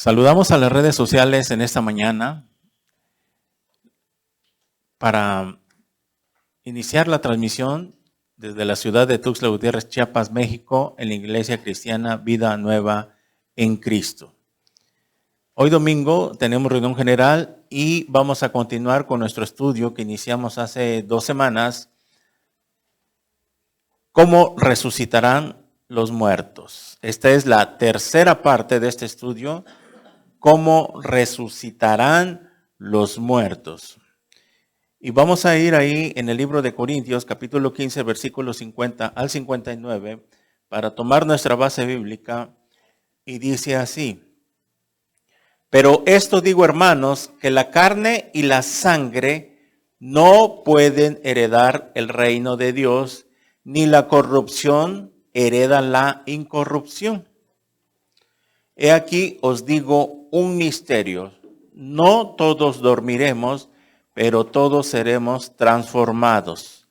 Saludamos a las redes sociales en esta mañana para iniciar la transmisión desde la ciudad de Tuxtla Gutiérrez, Chiapas, México, en la Iglesia Cristiana Vida Nueva en Cristo. Hoy domingo tenemos reunión general y vamos a continuar con nuestro estudio que iniciamos hace 2 semanas. ¿Cómo resucitarán los muertos? Esta es la tercera parte de este estudio. ¿Cómo resucitarán los muertos? Y vamos a ir ahí en el libro de Corintios, capítulo 15, versículos 50 al 59, para tomar nuestra base bíblica, y dice así: pero esto digo, hermanos, que la carne y la sangre no pueden heredar el reino de Dios, ni la corrupción hereda la incorrupción. He aquí os digo un misterio: no todos dormiremos, pero todos seremos transformados.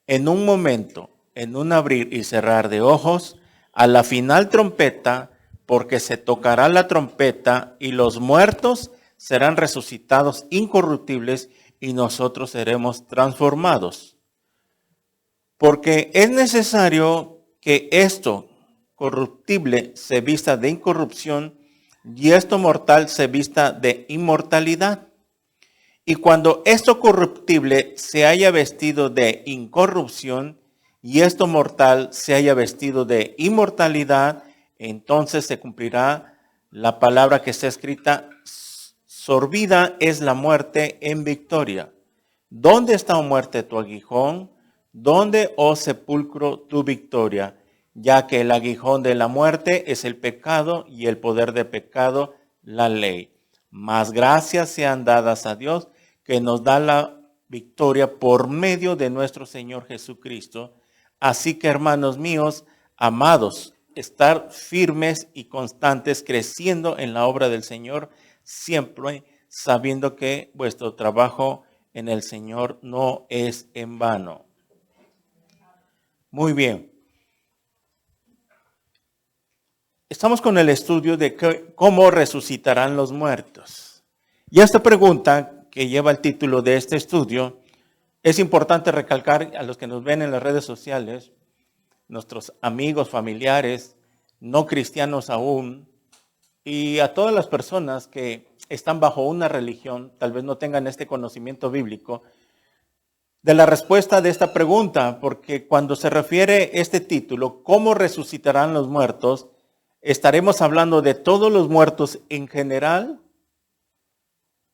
En un momento, en un abrir y cerrar de ojos, a la final trompeta, porque se tocará la trompeta y los muertos serán resucitados incorruptibles y nosotros seremos transformados. Porque es necesario que esto corruptible se vista de incorrupción y esto mortal se vista de inmortalidad. Y cuando esto corruptible se haya vestido de incorrupción y esto mortal se haya vestido de inmortalidad, entonces se cumplirá la palabra que está escrita: sorbida es la muerte en victoria. ¿Dónde está, oh muerte, tu aguijón? ¿Dónde, oh sepulcro, tu victoria? Ya que el aguijón de la muerte es el pecado y el poder de pecado la ley. Mas gracias sean dadas a Dios, que nos da la victoria por medio de nuestro Señor Jesucristo. Así que, hermanos míos, amados, estar firmes y constantes, creciendo en la obra del Señor, siempre sabiendo que vuestro trabajo en el Señor no es en vano. Muy bien. Estamos con el estudio de cómo resucitarán los muertos. Y esta pregunta, que lleva el título de este estudio, es importante recalcar a los que nos ven en las redes sociales, nuestros amigos, familiares, no cristianos aún, y a todas las personas que están bajo una religión, tal vez no tengan este conocimiento bíblico, de la respuesta de esta pregunta, porque cuando se refiere este título, ¿cómo resucitarán los muertos?, estaremos hablando de todos los muertos en general,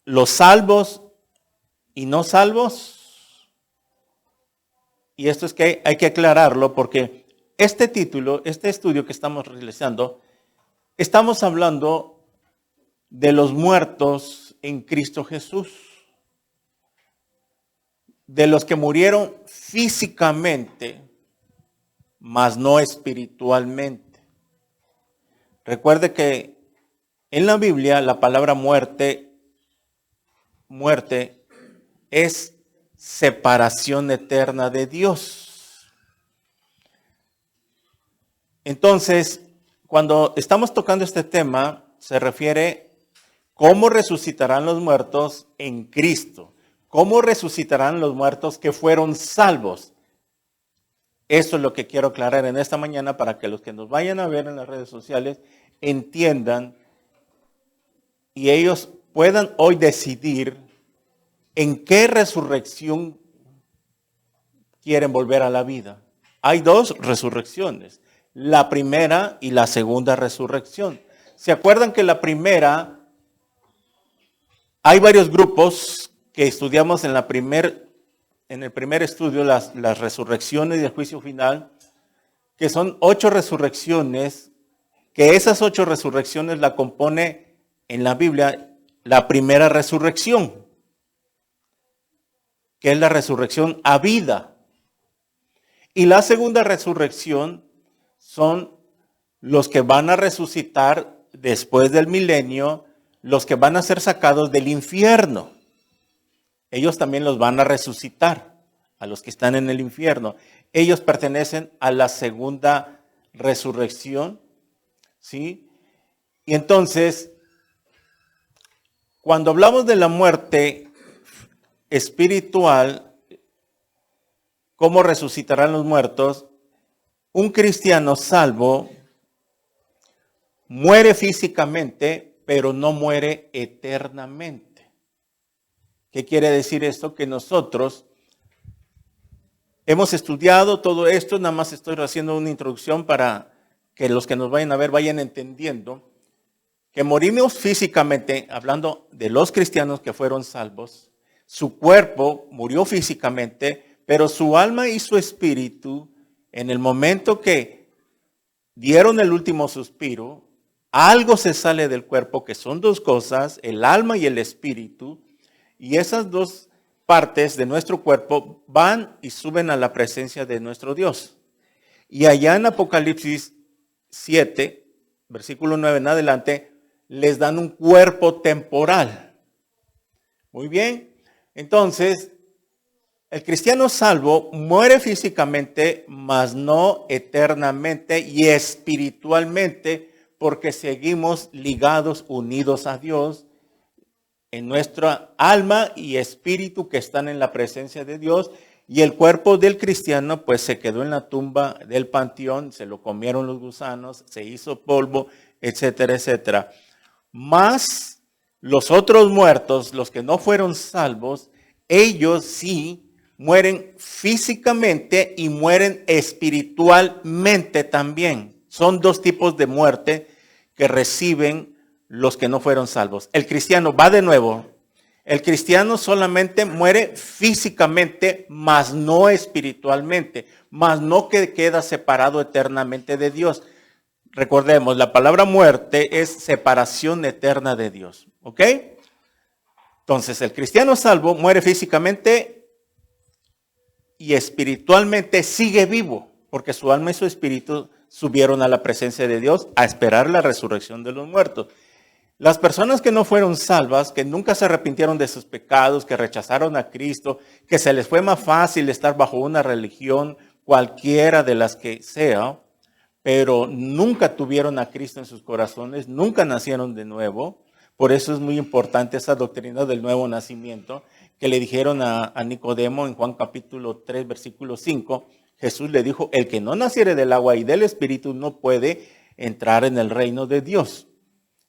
los salvos y no salvos. Y esto es que hay que aclararlo, porque este título, este estudio que estamos realizando, estamos hablando de los muertos en Cristo Jesús, de los que murieron físicamente, mas no espiritualmente. Recuerde que en la Biblia la palabra muerte es separación eterna de Dios. Entonces, cuando estamos tocando este tema, se refiere cómo resucitarán los muertos en Cristo, cómo resucitarán los muertos que fueron salvos. Eso es lo que quiero aclarar en esta mañana, para que los que nos vayan a ver en las redes sociales entiendan y ellos puedan hoy decidir en qué resurrección quieren volver a la vida. Hay 2 resurrecciones, la primera y la segunda resurrección. ¿Se acuerdan que la primera, hay varios grupos que estudiamos en el primer estudio, las resurrecciones y el juicio final, que son 8 resurrecciones, que esas 8 resurrecciones la compone en la Biblia la primera resurrección, que es la resurrección a vida. Y la segunda resurrección son los que van a resucitar después del milenio, los que van a ser sacados del infierno. Ellos también los van a resucitar, a los que están en el infierno. Ellos pertenecen a la segunda resurrección, ¿sí? Y entonces, Cuando hablamos de la muerte espiritual, ¿cómo resucitarán los muertos? Un cristiano salvo muere físicamente, pero no muere eternamente. ¿Qué quiere decir esto? Que nosotros hemos estudiado todo esto, nada más estoy haciendo una introducción para que los que nos vayan a ver vayan entendiendo que morimos físicamente, hablando de los cristianos que fueron salvos. Su cuerpo murió físicamente, pero su alma y su espíritu, en el momento que dieron el último suspiro, algo se sale del cuerpo, que son dos cosas, el alma y el espíritu, y esas dos partes de nuestro cuerpo van y suben a la presencia de nuestro Dios. Y allá en Apocalipsis 7, versículo 9 en adelante, les dan un cuerpo temporal. Muy bien, entonces, el cristiano salvo muere físicamente, mas no eternamente y espiritualmente, porque seguimos ligados, unidos a Dios, en nuestra alma y espíritu que están en la presencia de Dios, y el cuerpo del cristiano pues se quedó en la tumba del panteón, se lo comieron los gusanos, se hizo polvo, etcétera, etcétera. Mas los otros muertos, los que no fueron salvos, ellos sí mueren físicamente y mueren espiritualmente también. Son dos tipos de muerte que reciben los que no fueron salvos. El cristiano va de nuevo. El cristiano solamente muere físicamente, mas no espiritualmente, mas no que queda separado eternamente de Dios. Recordemos, la palabra muerte es separación eterna de Dios. ¿Ok? Entonces, el cristiano salvo muere físicamente y espiritualmente sigue vivo, porque su alma y su espíritu subieron a la presencia de Dios a esperar la resurrección de los muertos. Las personas que no fueron salvas, que nunca se arrepintieron de sus pecados, que rechazaron a Cristo, que se les fue más fácil estar bajo una religión, cualquiera de las que sea, pero nunca tuvieron a Cristo en sus corazones, nunca nacieron de nuevo. Por eso es muy importante esa doctrina del nuevo nacimiento que le dijeron a Nicodemo en Juan capítulo 3, versículo 5. Jesús le dijo, el que no naciere del agua y del espíritu no puede entrar en el reino de Dios.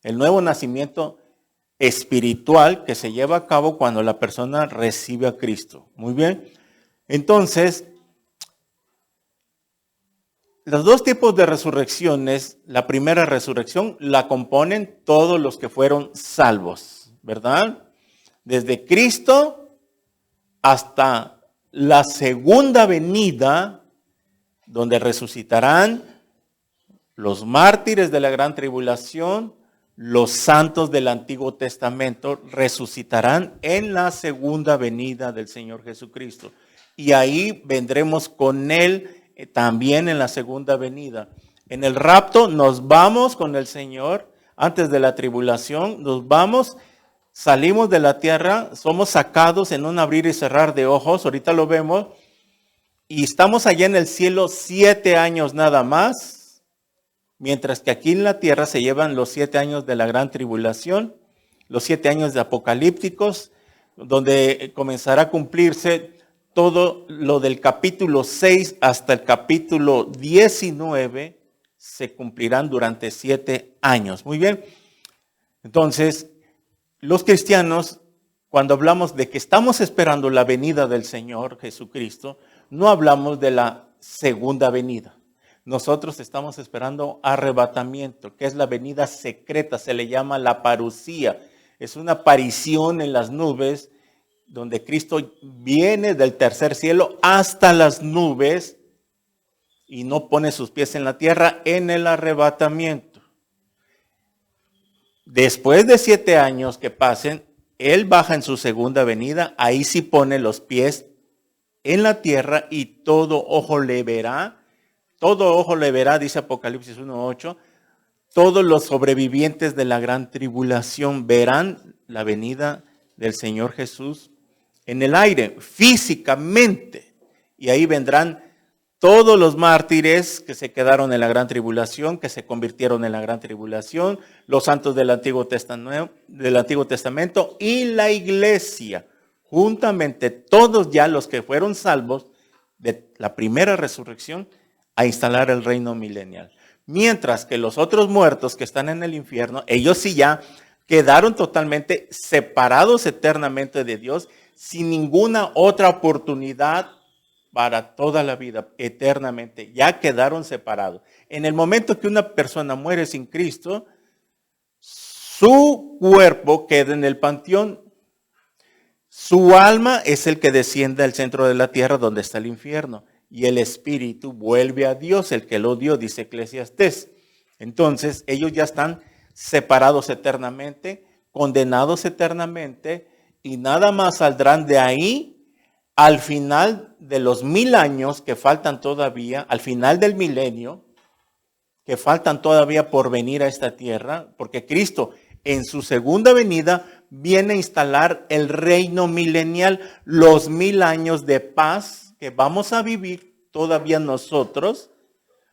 El nuevo nacimiento espiritual que se lleva a cabo cuando la persona recibe a Cristo. Muy bien. Entonces, los dos tipos de resurrecciones, la primera resurrección la componen todos los que fueron salvos, ¿verdad? Desde Cristo hasta la segunda venida, donde resucitarán los mártires de la gran tribulación, los santos del Antiguo Testamento, resucitarán en la segunda venida del Señor Jesucristo. Y ahí vendremos con Él también en la segunda venida. En el rapto nos vamos con el Señor antes de la tribulación, nos vamos, salimos de la tierra, somos sacados en un abrir y cerrar de ojos, ahorita lo vemos, y estamos allá en el cielo 7 años nada más, mientras que aquí en la tierra se llevan los 7 años de la gran tribulación, los 7 años de apocalípticos, donde comenzará a cumplirse todo lo del capítulo 6 hasta el capítulo 19 se cumplirán durante 7 años. Muy bien. Entonces, los cristianos, cuando hablamos de que estamos esperando la venida del Señor Jesucristo, no hablamos de la segunda venida. Nosotros estamos esperando arrebatamiento, que es la venida secreta, se le llama la parusía. Es una aparición en las nubes, donde Cristo viene del tercer cielo hasta las nubes y no pone sus pies en la tierra en el arrebatamiento. Después de 7 años que pasen, Él baja en su segunda venida, ahí sí pone los pies en la tierra y todo ojo le verá, dice Apocalipsis 1:8, todos los sobrevivientes de la gran tribulación verán la venida del Señor Jesús en el aire, físicamente, y ahí vendrán todos los mártires que se quedaron en la gran tribulación, que se convirtieron en la gran tribulación, los santos del Antiguo Testamento y la iglesia, juntamente todos ya los que fueron salvos de la primera resurrección, a instalar el reino milenial. Mientras que los otros muertos que están en el infierno, ellos sí ya quedaron totalmente separados eternamente de Dios, sin ninguna otra oportunidad para toda la vida, eternamente. Ya quedaron separados. En el momento que una persona muere sin Cristo, su cuerpo queda en el panteón. Su alma es el que desciende al centro de la tierra donde está el infierno. Y el espíritu vuelve a Dios, el que lo dio, dice Eclesiastés. Entonces, ellos ya están separados eternamente, condenados eternamente, y nada más saldrán de ahí al final de los 1000 años que faltan todavía, al final del milenio, que faltan todavía por venir a esta tierra, porque Cristo en su segunda venida viene a instalar el reino milenial, los 1000 años de paz que vamos a vivir todavía nosotros,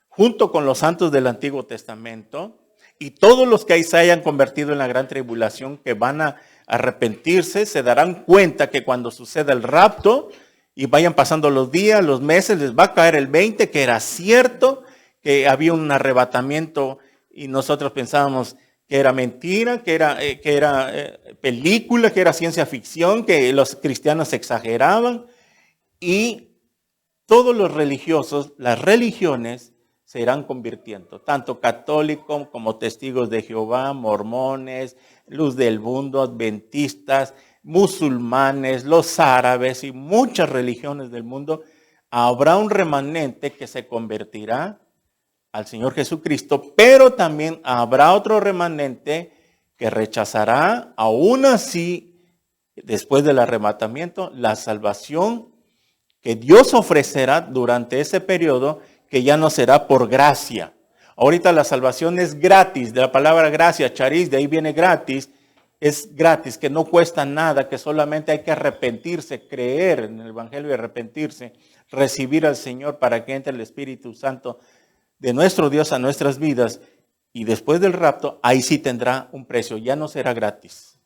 junto con los santos del Antiguo Testamento, y todos los que ahí se hayan convertido en la gran tribulación, que van a arrepentirse, se darán cuenta que cuando suceda el rapto, y vayan pasando los días, los meses, les va a caer el 20, que era cierto, que había un arrebatamiento, y nosotros pensábamos que era mentira, que era película, que era ciencia ficción, que los cristianos exageraban, y todos los religiosos, las religiones, se irán convirtiendo, tanto católicos como testigos de Jehová, mormones, luz del mundo, adventistas, musulmanes, los árabes y muchas religiones del mundo. Habrá un remanente que se convertirá al Señor Jesucristo, pero también habrá otro remanente que rechazará, aún así, después del arrebatamiento, la salvación que Dios ofrecerá durante ese periodo, que ya no será por gracia. Ahorita la salvación es gratis, de la palabra gracia, charis, de ahí viene gratis, es gratis, que no cuesta nada, que solamente hay que arrepentirse, creer en el Evangelio y arrepentirse, recibir al Señor para que entre el Espíritu Santo de nuestro Dios a nuestras vidas, y después del rapto, ahí sí tendrá un precio, ya no será gratis.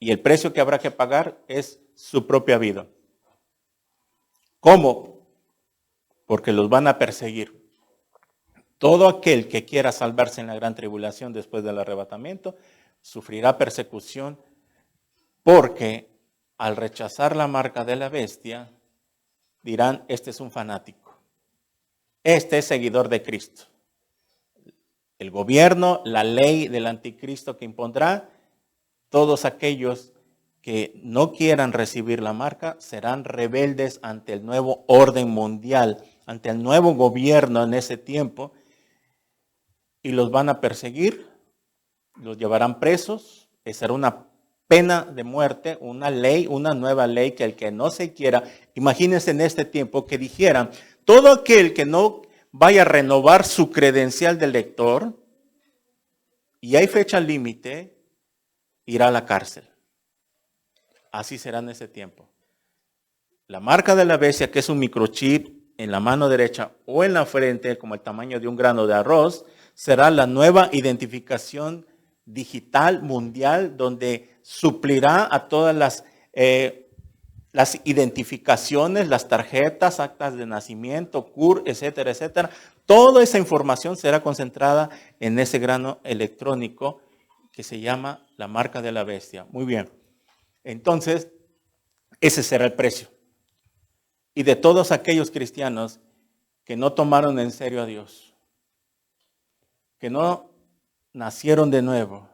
Y el precio que habrá que pagar es su propia vida. ¿Cómo? Porque los van a perseguir. Todo aquel que quiera salvarse en la gran tribulación después del arrebatamiento, sufrirá persecución, porque al rechazar la marca de la bestia, dirán, este es un fanático, este es seguidor de Cristo. El gobierno, la ley del anticristo que impondrá, todos aquellos que no quieran recibir la marca serán rebeldes ante el nuevo orden mundial, ante el nuevo gobierno en ese tiempo, y los van a perseguir, los llevarán presos, será una pena de muerte, una ley, una nueva ley, que el que no se quiera, imagínense en este tiempo que dijeran, todo aquel que no vaya a renovar su credencial de lector, y hay fecha límite, irá a la cárcel. Así será en ese tiempo. La marca de la bestia, que es un microchip en la mano derecha o en la frente, como el tamaño de un grano de arroz, será la nueva identificación digital mundial, donde suplirá a todas las identificaciones, las tarjetas, actas de nacimiento, CUR, etcétera, etcétera. Toda esa información será concentrada en ese grano electrónico que se llama la marca de la bestia. Muy bien. Entonces, ese será el precio. Y de todos aquellos cristianos que no tomaron en serio a Dios, que no nacieron de nuevo,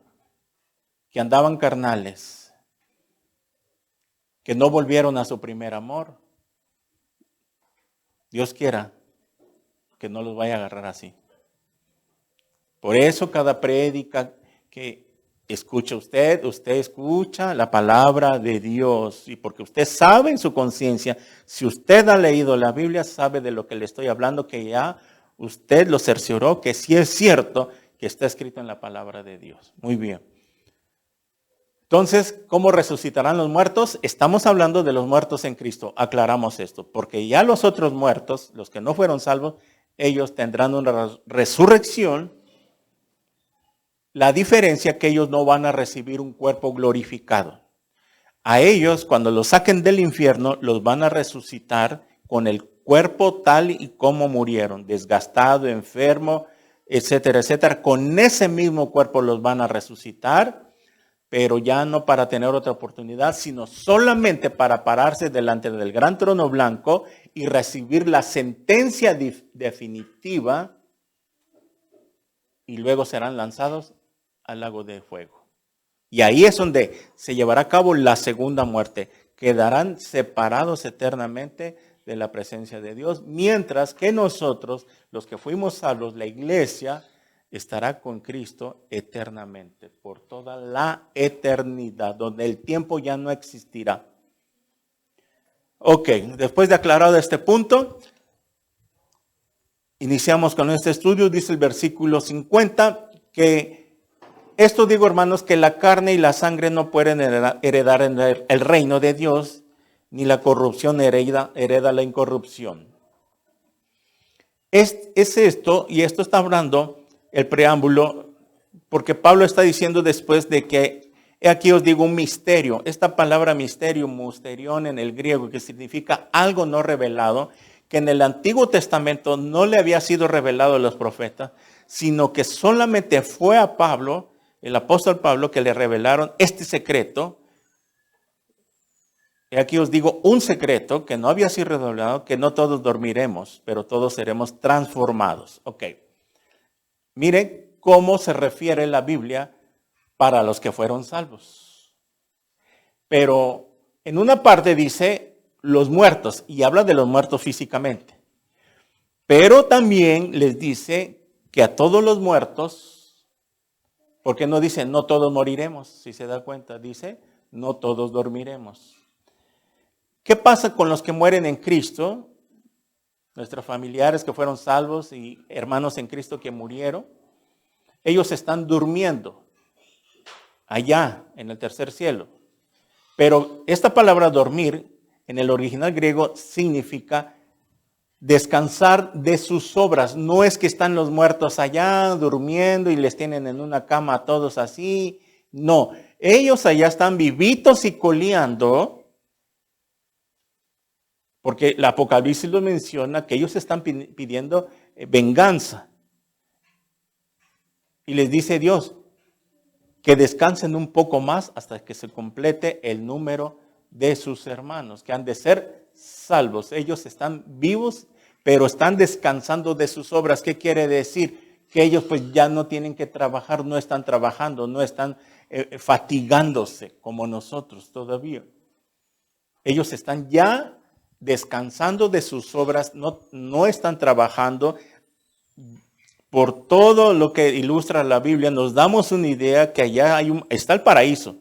que andaban carnales, que no volvieron a su primer amor, Dios quiera que no los vaya a agarrar así. Por eso cada prédica que escucha usted escucha la palabra de Dios, y porque usted sabe en su conciencia, si usted ha leído la Biblia, sabe de lo que le estoy hablando, que ya usted lo cercioró, que sí es cierto que está escrito en la palabra de Dios. Muy bien. Entonces, ¿cómo resucitarán los muertos? Estamos hablando de los muertos en Cristo. Aclaramos esto, porque ya los otros muertos, los que no fueron salvos, ellos tendrán una resurrección. La diferencia es que ellos no van a recibir un cuerpo glorificado. A ellos, cuando los saquen del infierno, los van a resucitar con el cuerpo tal y como murieron, desgastado, enfermo, etcétera, etcétera. Con ese mismo cuerpo los van a resucitar, pero ya no para tener otra oportunidad, sino solamente para pararse delante del gran trono blanco y recibir la sentencia definitiva, y luego serán lanzados al lago de fuego. Y ahí es donde se llevará a cabo la segunda muerte. Quedarán separados eternamente de la presencia de Dios, mientras que nosotros, los que fuimos salvos, la iglesia, estará con Cristo eternamente, por toda la eternidad, donde el tiempo ya no existirá. Ok, después de aclarado este punto, iniciamos con este estudio. Dice el versículo 50 que esto digo, hermanos, que la carne y la sangre no pueden heredar en el reino de Dios, ni la corrupción hereda la incorrupción. Es esto, y esto está hablando el preámbulo, porque Pablo está diciendo después de que, aquí os digo un misterio. Esta palabra misterio, mysterion en el griego, que significa algo no revelado, que en el Antiguo Testamento no le había sido revelado a los profetas, sino que solamente fue a Pablo, el apóstol Pablo, que le revelaron este secreto. Y aquí os digo un secreto que no había sido revelado, que no todos dormiremos, pero todos seremos transformados. Ok. Miren cómo se refiere la Biblia para los que fueron salvos. Pero en una parte dice los muertos, y habla de los muertos físicamente. Pero también les dice que a todos los muertos, porque no dice no todos moriremos, si se da cuenta, dice no todos dormiremos. ¿Qué pasa con los que mueren en Cristo? Nuestros familiares que fueron salvos y hermanos en Cristo que murieron, ellos están durmiendo allá en el tercer cielo. Pero esta palabra dormir en el original griego significa descansar de sus obras. No es que están los muertos allá durmiendo y les tienen en una cama a todos así. No, ellos allá están vivitos y coleando, porque el Apocalipsis lo menciona, que ellos están pidiendo venganza. Y les dice Dios que descansen un poco más hasta que se complete el número de sus hermanos, que han de ser salvos. Ellos están vivos, pero están descansando de sus obras. ¿Qué quiere decir? Que ellos pues ya no tienen que trabajar, no están trabajando, no están fatigándose como nosotros todavía. Ellos están ya descansando de sus obras, no están trabajando. Por todo lo que ilustra la Biblia, nos damos una idea que allá está el paraíso.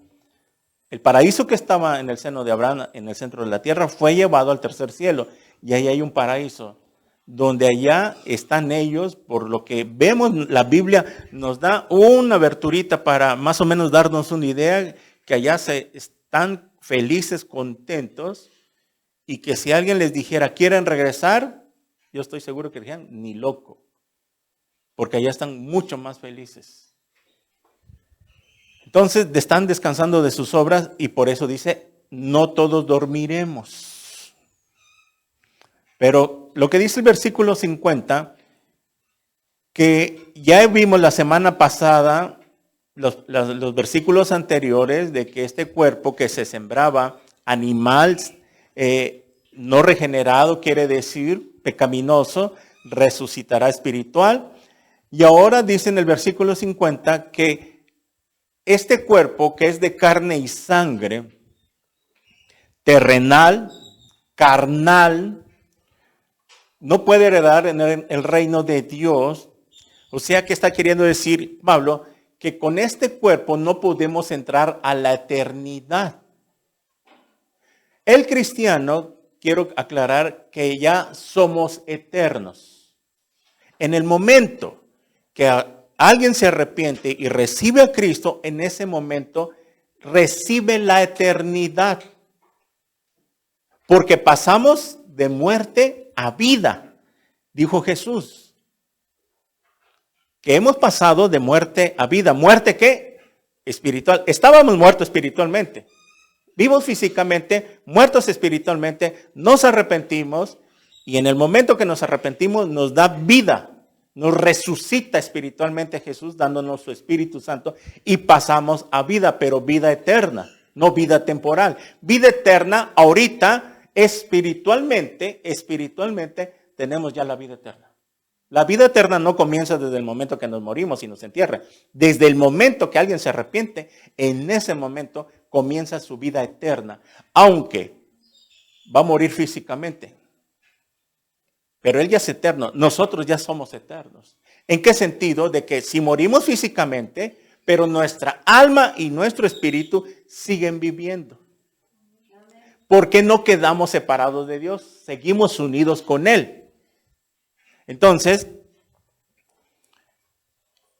El paraíso que estaba en el seno de Abraham, en el centro de la tierra, fue llevado al tercer cielo. Y ahí hay un paraíso, donde allá están ellos. Por lo que vemos, la Biblia nos da una aberturita para más o menos darnos una idea que allá están felices, contentos, y que si alguien les dijera, ¿quieren regresar? Yo estoy seguro que dirían, ni loco. Porque allá están mucho más felices. Entonces están descansando de sus obras y por eso dice, no todos dormiremos. Pero lo que dice el versículo 50, que ya vimos la semana pasada, los versículos anteriores, de que este cuerpo que se sembraba animal, no regenerado, quiere decir pecaminoso, resucitará espiritual. Y ahora dice en el versículo 50 que este cuerpo que es de carne y sangre, terrenal, carnal, no puede heredar en el reino de Dios. O sea que está queriendo decir Pablo que con este cuerpo no podemos entrar a la eternidad. El cristiano, quiero aclarar que ya somos eternos. En el momento que alguien se arrepiente y recibe a Cristo, en ese momento recibe la eternidad. Porque pasamos de muerte a vida, dijo Jesús. Que hemos pasado de muerte a vida. ¿Muerte qué? Espiritual. Estábamos muertos espiritualmente. Vivos físicamente, muertos espiritualmente, nos arrepentimos y en el momento que nos arrepentimos nos da vida, nos resucita espiritualmente Jesús dándonos su Espíritu Santo y pasamos a vida, pero vida eterna, no vida temporal. Vida eterna ahorita, espiritualmente tenemos ya la vida eterna. La vida eterna no comienza desde el momento que nos morimos y nos entierran. Desde el momento que alguien se arrepiente, en ese momento comienza su vida eterna. Aunque va a morir físicamente. Pero él ya es eterno. Nosotros ya somos eternos. ¿En qué sentido? De que si morimos físicamente, pero nuestra alma y nuestro espíritu siguen viviendo. ¿Por qué no quedamos separados de Dios? Seguimos unidos con Él. Entonces,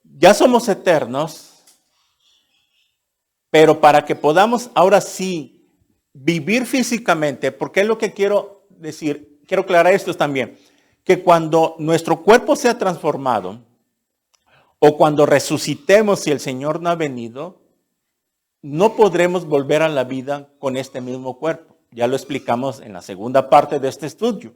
ya somos eternos, pero para que podamos ahora sí vivir físicamente, porque es lo que quiero decir, quiero aclarar esto también, que cuando nuestro cuerpo sea transformado, o cuando resucitemos si el Señor no ha venido, no podremos volver a la vida con este mismo cuerpo. Ya lo explicamos en la segunda parte de este estudio.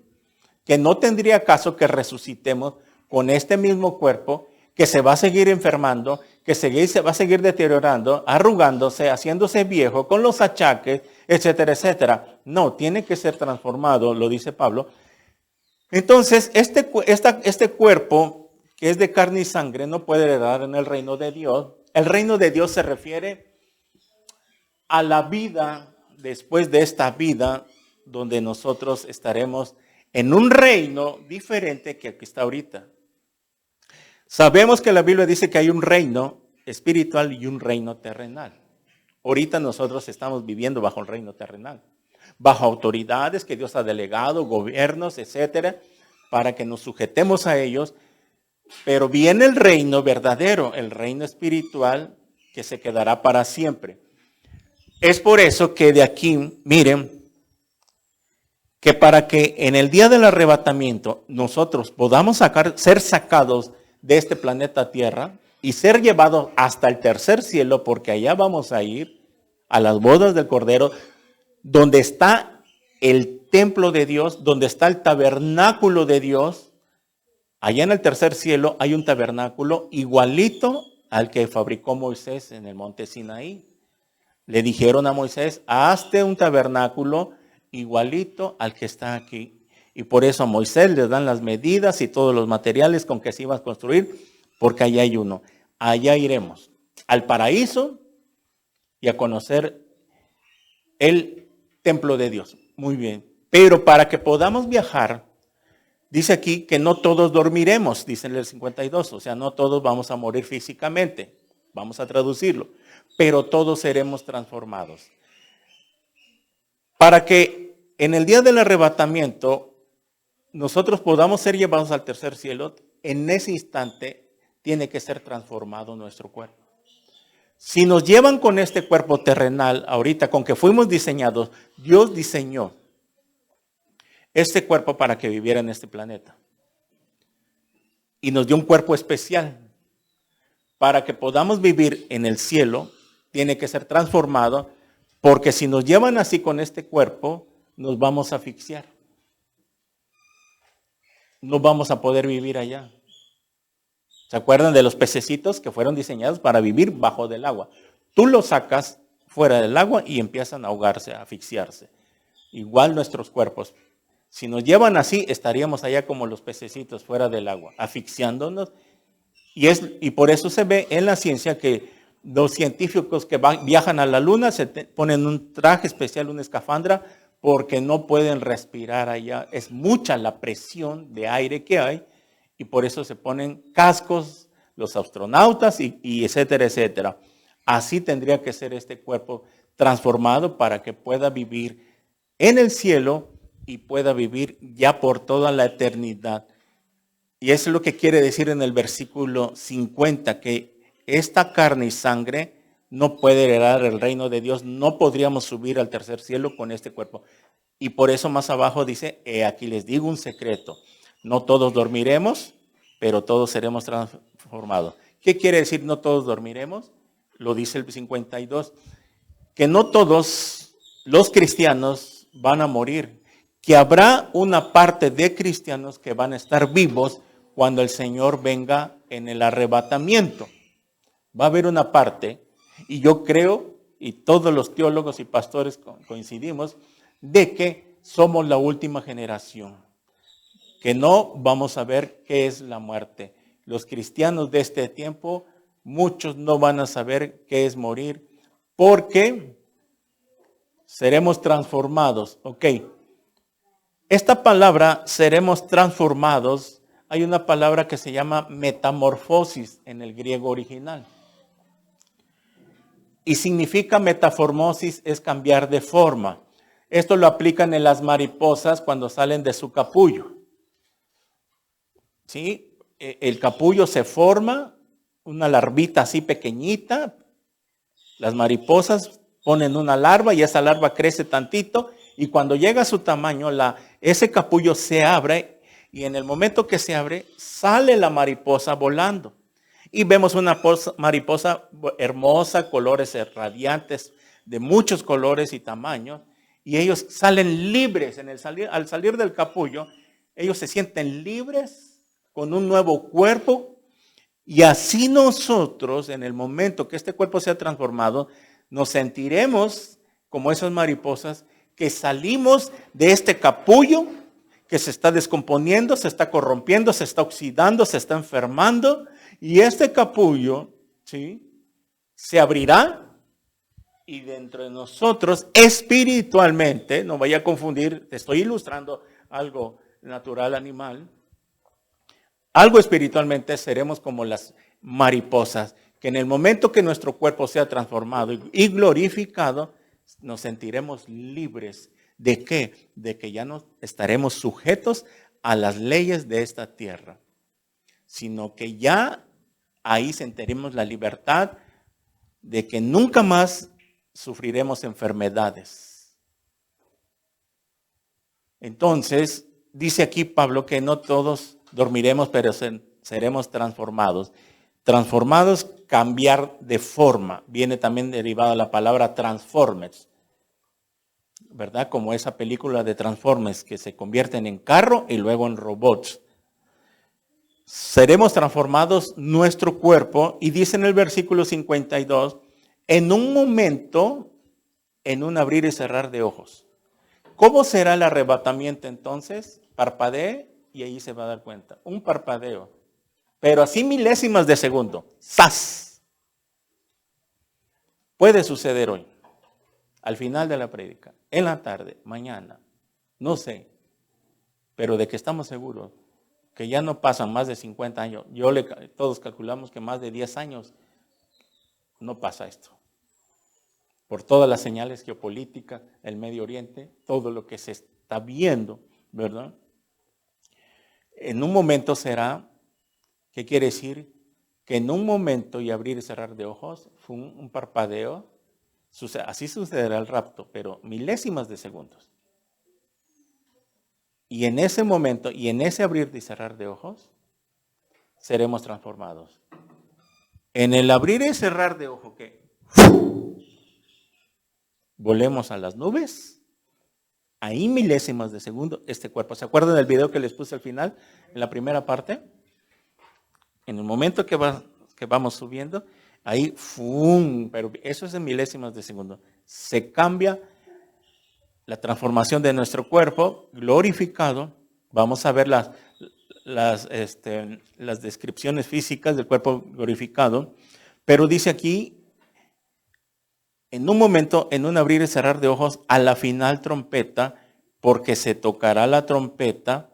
Que no tendría caso que resucitemos con este mismo cuerpo que se va a seguir enfermando, que se va a seguir deteriorando, arrugándose, haciéndose viejo, con los achaques, etcétera, etcétera. No, tiene que ser transformado, lo dice Pablo. Entonces, este cuerpo que es de carne y sangre no puede heredar en el reino de Dios. El reino de Dios se refiere a la vida después de esta vida donde nosotros estaremos en un reino diferente que el que está ahorita. Sabemos que la Biblia dice que hay un reino espiritual y un reino terrenal. Ahorita nosotros estamos viviendo bajo el reino terrenal, bajo autoridades que Dios ha delegado, gobiernos, etcétera, para que nos sujetemos a ellos. Pero viene el reino verdadero, el reino espiritual que se quedará para siempre. Es por eso que de aquí, miren, que para que en el día del arrebatamiento nosotros podamos ser sacados de este planeta Tierra y ser llevados hasta el tercer cielo, porque allá vamos a ir a las bodas del Cordero, donde está el templo de Dios, donde está el tabernáculo de Dios. Allá en el tercer cielo hay un tabernáculo igualito al que fabricó Moisés en el monte Sinaí. Le dijeron a Moisés, hazte un tabernáculo igualito al que está aquí. Y por eso a Moisés le dan las medidas y todos los materiales con que se iba a construir, porque allá hay uno. Allá iremos al paraíso y a conocer el templo de Dios. Muy bien. Pero para que podamos viajar, dice aquí que no todos dormiremos, dice en el 52. O sea, no todos vamos a morir físicamente. Vamos a traducirlo. Pero todos seremos transformados. Para que en el día del arrebatamiento nosotros podamos ser llevados al tercer cielo, en ese instante tiene que ser transformado nuestro cuerpo. Si nos llevan con este cuerpo terrenal, ahorita con que fuimos diseñados, Dios diseñó este cuerpo para que viviera en este planeta. Y nos dio un cuerpo especial. Para que podamos vivir en el cielo, tiene que ser transformado, porque si nos llevan así con este cuerpo, nos vamos a asfixiar. No vamos a poder vivir allá. ¿Se acuerdan de los pececitos que fueron diseñados para vivir bajo del agua? Tú los sacas fuera del agua y empiezan a ahogarse, a asfixiarse. Igual nuestros cuerpos. Si nos llevan así, estaríamos allá como los pececitos fuera del agua, asfixiándonos. Y por eso se ve en la ciencia que los científicos que viajan a la luna se ponen un traje especial, una escafandra, porque no pueden respirar allá. Es mucha la presión de aire que hay y por eso se ponen cascos los astronautas y etcétera, etcétera. Así tendría que ser este cuerpo transformado para que pueda vivir en el cielo y pueda vivir ya por toda la eternidad. Y eso es lo que quiere decir en el versículo 50, que esta carne y sangre no puede heredar el reino de Dios. No podríamos subir al tercer cielo con este cuerpo. Y por eso más abajo dice, aquí les digo un secreto. No todos dormiremos, pero todos seremos transformados. ¿Qué quiere decir no todos dormiremos? Lo dice el 52. Que no todos los cristianos van a morir. Que habrá una parte de cristianos que van a estar vivos cuando el Señor venga en el arrebatamiento. Va a haber una parte, y yo creo, y todos los teólogos y pastores coincidimos, de que somos la última generación, que no vamos a ver qué es la muerte. Los cristianos de este tiempo, muchos no van a saber qué es morir, porque seremos transformados. Ok, esta palabra, seremos transformados, hay una palabra que se llama metamorfosis en el griego original. Y significa metamorfosis es cambiar de forma. Esto lo aplican en las mariposas cuando salen de su capullo. ¿Sí? El capullo se forma, una larvita así pequeñita. Las mariposas ponen una larva y esa larva crece tantito. Y cuando llega a su tamaño, ese capullo se abre. Y en el momento que se abre, sale la mariposa volando. Y vemos una mariposa hermosa, colores radiantes, de muchos colores y tamaños. Y ellos salen libres al salir del capullo. Ellos se sienten libres con un nuevo cuerpo. Y así nosotros, en el momento que este cuerpo sea transformado, nos sentiremos como esas mariposas que salimos de este capullo que se está descomponiendo, se está corrompiendo, se está oxidando, se está enfermando. Y este capullo, ¿sí?, se abrirá y dentro de nosotros espiritualmente, no vaya a confundir, te estoy ilustrando algo natural, animal, algo espiritualmente seremos como las mariposas, que en el momento que nuestro cuerpo sea transformado y glorificado, nos sentiremos libres. ¿De qué? De que ya no estaremos sujetos a las leyes de esta tierra, sino que ya ahí sentiremos la libertad de que nunca más sufriremos enfermedades. Entonces, dice aquí Pablo que no todos dormiremos, pero seremos transformados. Transformados, cambiar de forma. Viene también derivada la palabra Transformers, ¿verdad? Como esa película de Transformers que se convierten en carro y luego en robots. Seremos transformados nuestro cuerpo, y dice en el versículo 52, en un momento, en un abrir y cerrar de ojos. ¿Cómo será el arrebatamiento entonces? Parpadee y ahí se va a dar cuenta. Un parpadeo, pero así milésimas de segundo. ¡Zas! Puede suceder hoy, al final de la prédica, en la tarde, mañana, no sé, pero de que estamos seguros que ya no pasan más de 50 años. Todos calculamos que más de 10 años no pasa esto. Por todas las señales geopolíticas, el Medio Oriente, todo lo que se está viendo, ¿verdad? En un momento será, ¿qué quiere decir? Que en un momento y abrir y cerrar de ojos, fue un parpadeo, así sucederá el rapto, pero milésimas de segundos. Y en ese momento, y en ese abrir y cerrar de ojos, seremos transformados. En el abrir y cerrar de ojos, ¿qué? Volemos a las nubes. Ahí milésimas de segundo, este cuerpo. ¿Se acuerdan del video que les puse al final, en la primera parte? En el momento que vamos subiendo, ahí, ¡fum! Pero eso es en milésimas de segundo. Se cambia la transformación de nuestro cuerpo glorificado. Vamos a ver las descripciones físicas del cuerpo glorificado. Pero dice aquí, en un momento, en un abrir y cerrar de ojos, a la final trompeta, porque se tocará la trompeta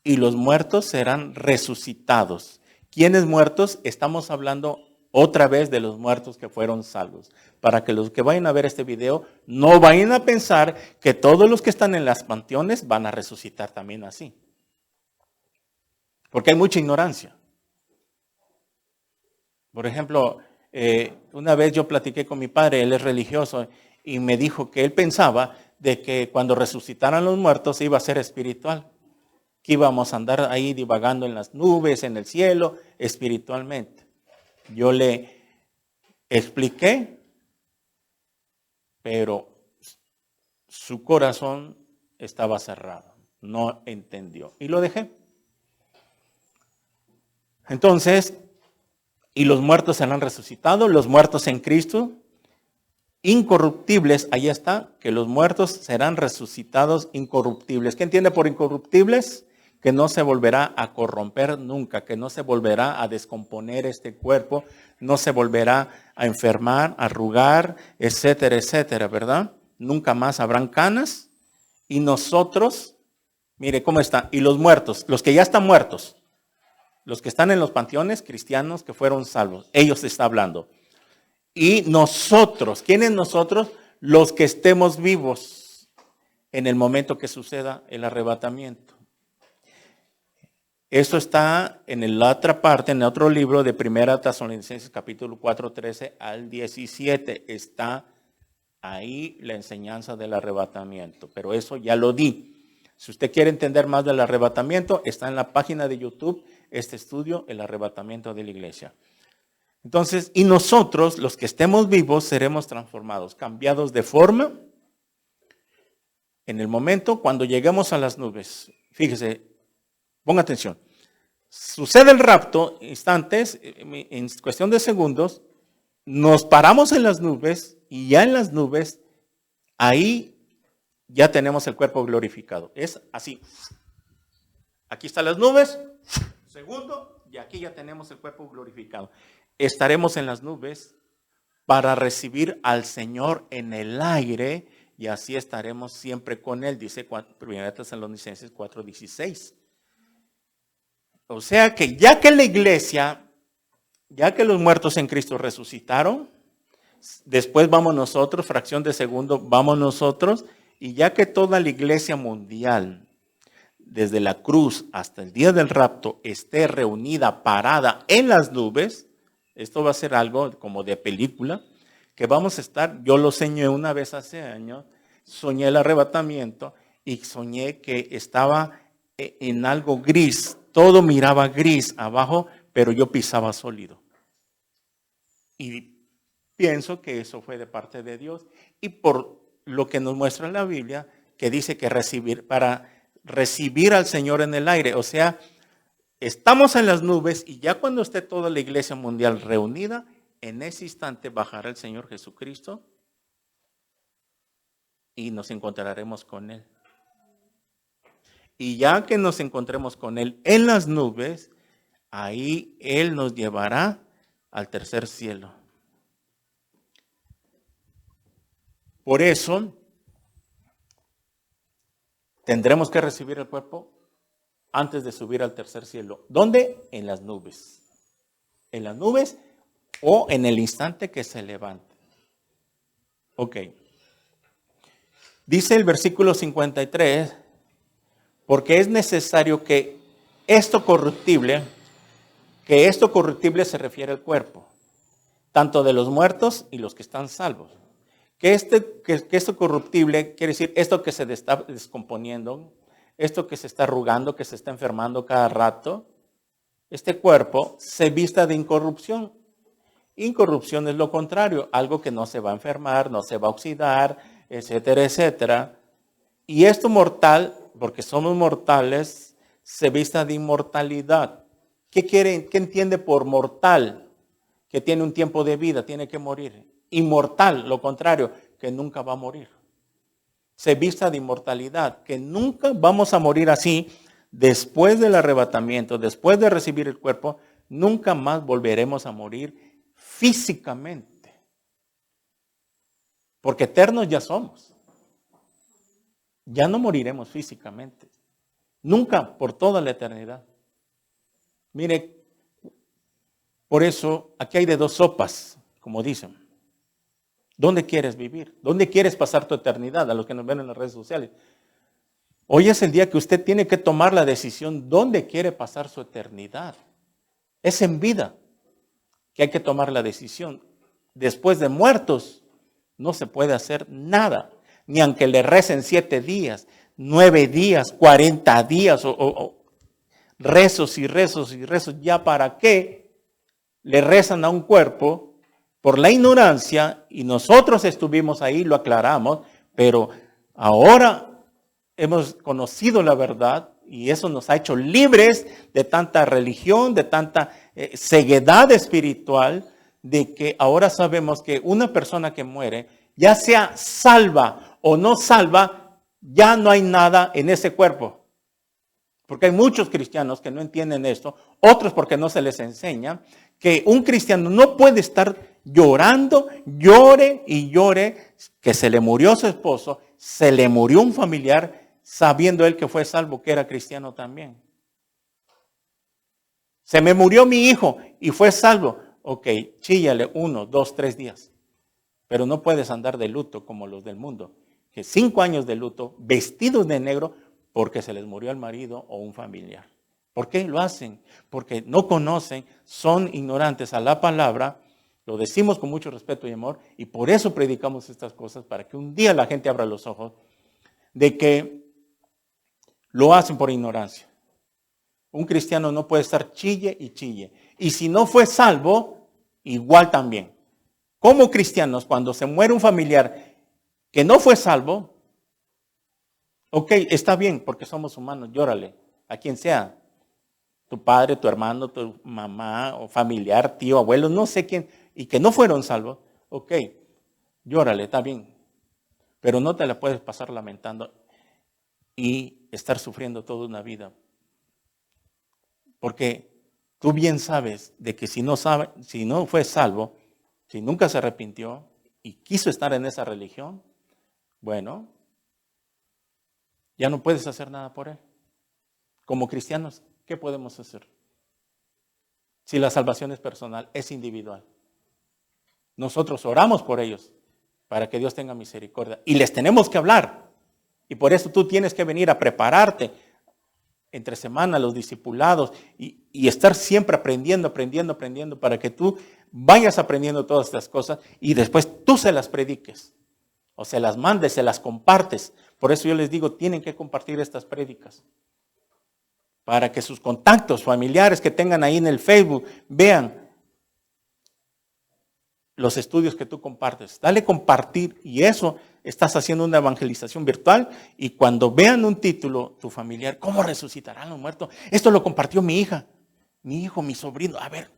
y los muertos serán resucitados. ¿Quiénes muertos? Estamos hablando otra vez de los muertos que fueron salvos. Para que los que vayan a ver este video no vayan a pensar que todos los que están en las panteones van a resucitar también así. Porque hay mucha ignorancia. Por ejemplo, Una vez yo platiqué con mi padre, él es religioso, y me dijo que él pensaba de que cuando resucitaran los muertos iba a ser espiritual, que íbamos a andar ahí divagando en las nubes, en el cielo, espiritualmente. Yo le expliqué, pero su corazón estaba cerrado, no entendió y lo dejé. Entonces, y los muertos serán resucitados, los muertos en Cristo, incorruptibles, ahí está, que los muertos serán resucitados incorruptibles. ¿Qué entiende por incorruptibles? Que no se volverá a corromper nunca, que no se volverá a descomponer este cuerpo, no se volverá a enfermar, a arrugar, etcétera, etcétera, ¿verdad? Nunca más habrán canas. Y nosotros, mire cómo está, y los muertos, los que ya están muertos, los que están en los panteones cristianos que fueron salvos, ellos está hablando. Y nosotros, ¿quiénes nosotros? Los que estemos vivos en el momento que suceda el arrebatamiento. Eso está en la otra parte, en otro libro de 1 Tesalonicenses capítulo 4, 13 al 17. Está ahí la enseñanza del arrebatamiento, pero eso ya lo di. Si usted quiere entender más del arrebatamiento, está en la página de YouTube este estudio, el arrebatamiento de la iglesia. Entonces, y nosotros, los que estemos vivos, seremos transformados, cambiados de forma en el momento cuando lleguemos a las nubes. Fíjese, ponga atención. Sucede el rapto, instantes, en cuestión de segundos, nos paramos en las nubes y ya en las nubes, ahí ya tenemos el cuerpo glorificado. Es así. Aquí están las nubes, segundo, y aquí ya tenemos el cuerpo glorificado. Estaremos en las nubes para recibir al Señor en el aire y así estaremos siempre con Él, dice 1 Tesalonicenses 4:16. O sea que ya que la iglesia, ya que los muertos en Cristo resucitaron, después vamos nosotros, fracción de segundo, vamos nosotros, y ya que toda la iglesia mundial, desde la cruz hasta el día del rapto, esté reunida, parada en las nubes, esto va a ser algo como de película, que vamos a estar, yo lo soñé una vez hace años, soñé el arrebatamiento y soñé que estaba en algo gris, todo miraba gris abajo, pero yo pisaba sólido. Y pienso que eso fue de parte de Dios y por lo que nos muestra la Biblia, que dice que para recibir al Señor en el aire, o sea, estamos en las nubes y ya cuando esté toda la iglesia mundial reunida, en ese instante bajará el Señor Jesucristo y nos encontraremos con Él. Y ya que nos encontremos con Él en las nubes, ahí Él nos llevará al tercer cielo. Por eso, tendremos que recibir el cuerpo antes de subir al tercer cielo. ¿Dónde? En las nubes. En las nubes o en el instante que se levante. Ok. Dice el versículo 53, porque es necesario que esto corruptible se refiere al cuerpo, tanto de los muertos y los que están salvos. Que esto corruptible quiere decir esto que se está descomponiendo, esto que se está arrugando, que se está enfermando cada rato, este cuerpo se vista de incorrupción. Incorrupción es lo contrario, algo que no se va a enfermar, no se va a oxidar, etcétera, etcétera. Y esto mortal, porque somos mortales, se vista de inmortalidad. ¿Qué entiende por mortal? Que tiene un tiempo de vida, tiene que morir. Inmortal, lo contrario, que nunca va a morir. Se vista de inmortalidad, que nunca vamos a morir así. Después del arrebatamiento, después de recibir el cuerpo, nunca más volveremos a morir físicamente. Porque eternos ya somos. Ya no moriremos físicamente. Nunca, por toda la eternidad. Mire, por eso aquí hay de dos sopas, como dicen. ¿Dónde quieres vivir? ¿Dónde quieres pasar tu eternidad? A los que nos ven en las redes sociales. Hoy es el día que usted tiene que tomar la decisión dónde quiere pasar su eternidad. Es en vida. que hay que tomar la decisión. Después de muertos no se puede hacer nada, ni aunque le recen 7 días, 9 días, 40 días o rezos y rezos y rezos. ¿Ya para qué le rezan a un cuerpo por la ignorancia? Y nosotros estuvimos ahí, lo aclaramos, pero ahora hemos conocido la verdad y eso nos ha hecho libres de tanta religión, de tanta ceguedad espiritual, de que ahora sabemos que una persona que muere, ya sea salva o no salva, ya no hay nada en ese cuerpo. Porque hay muchos cristianos que no entienden esto, otros porque no se les enseña, que un cristiano no puede estar llorando, llore y llore, que se le murió su esposo, se le murió un familiar, sabiendo él que fue salvo, que era cristiano también. Se me murió mi hijo y fue salvo. Ok, chíllale 1, 2, 3 días. Pero no puedes andar de luto como los del mundo, que 5 años de luto, vestidos de negro, porque se les murió el marido o un familiar. ¿Por qué lo hacen? Porque no conocen, son ignorantes a la palabra, lo decimos con mucho respeto y amor, y por eso predicamos estas cosas, para que un día la gente abra los ojos de que lo hacen por ignorancia. Un cristiano no puede estar chille y chille. Y si no fue salvo, igual también. Como cristianos, cuando se muere un familiar que no fue salvo, ok, está bien, porque somos humanos, llórale, a quien sea. Tu padre, tu hermano, tu mamá, o familiar, tío, abuelo, no sé quién, y que no fueron salvos, ok, llórale, está bien. Pero no te la puedes pasar lamentando y estar sufriendo toda una vida. Porque tú bien sabes de que si no fue salvo, si nunca se arrepintió y quiso estar en esa religión, bueno, ya no puedes hacer nada por él. Como cristianos, ¿qué podemos hacer? Si la salvación es personal, es individual. Nosotros oramos por ellos para que Dios tenga misericordia. Y les tenemos que hablar. Y por eso tú tienes que venir a prepararte entre semana, los discipulados, y estar siempre aprendiendo para que tú vayas aprendiendo todas estas cosas y después tú se las prediques. O se las mandes, se las compartes. Por eso yo les digo, tienen que compartir estas prédicas. Para que sus contactos familiares que tengan ahí en el Facebook vean los estudios que tú compartes. Dale compartir y eso estás haciendo una evangelización virtual y cuando vean un título, tu familiar, ¿cómo resucitarán los muertos? Esto lo compartió mi hija, mi hijo, mi sobrino. A ver,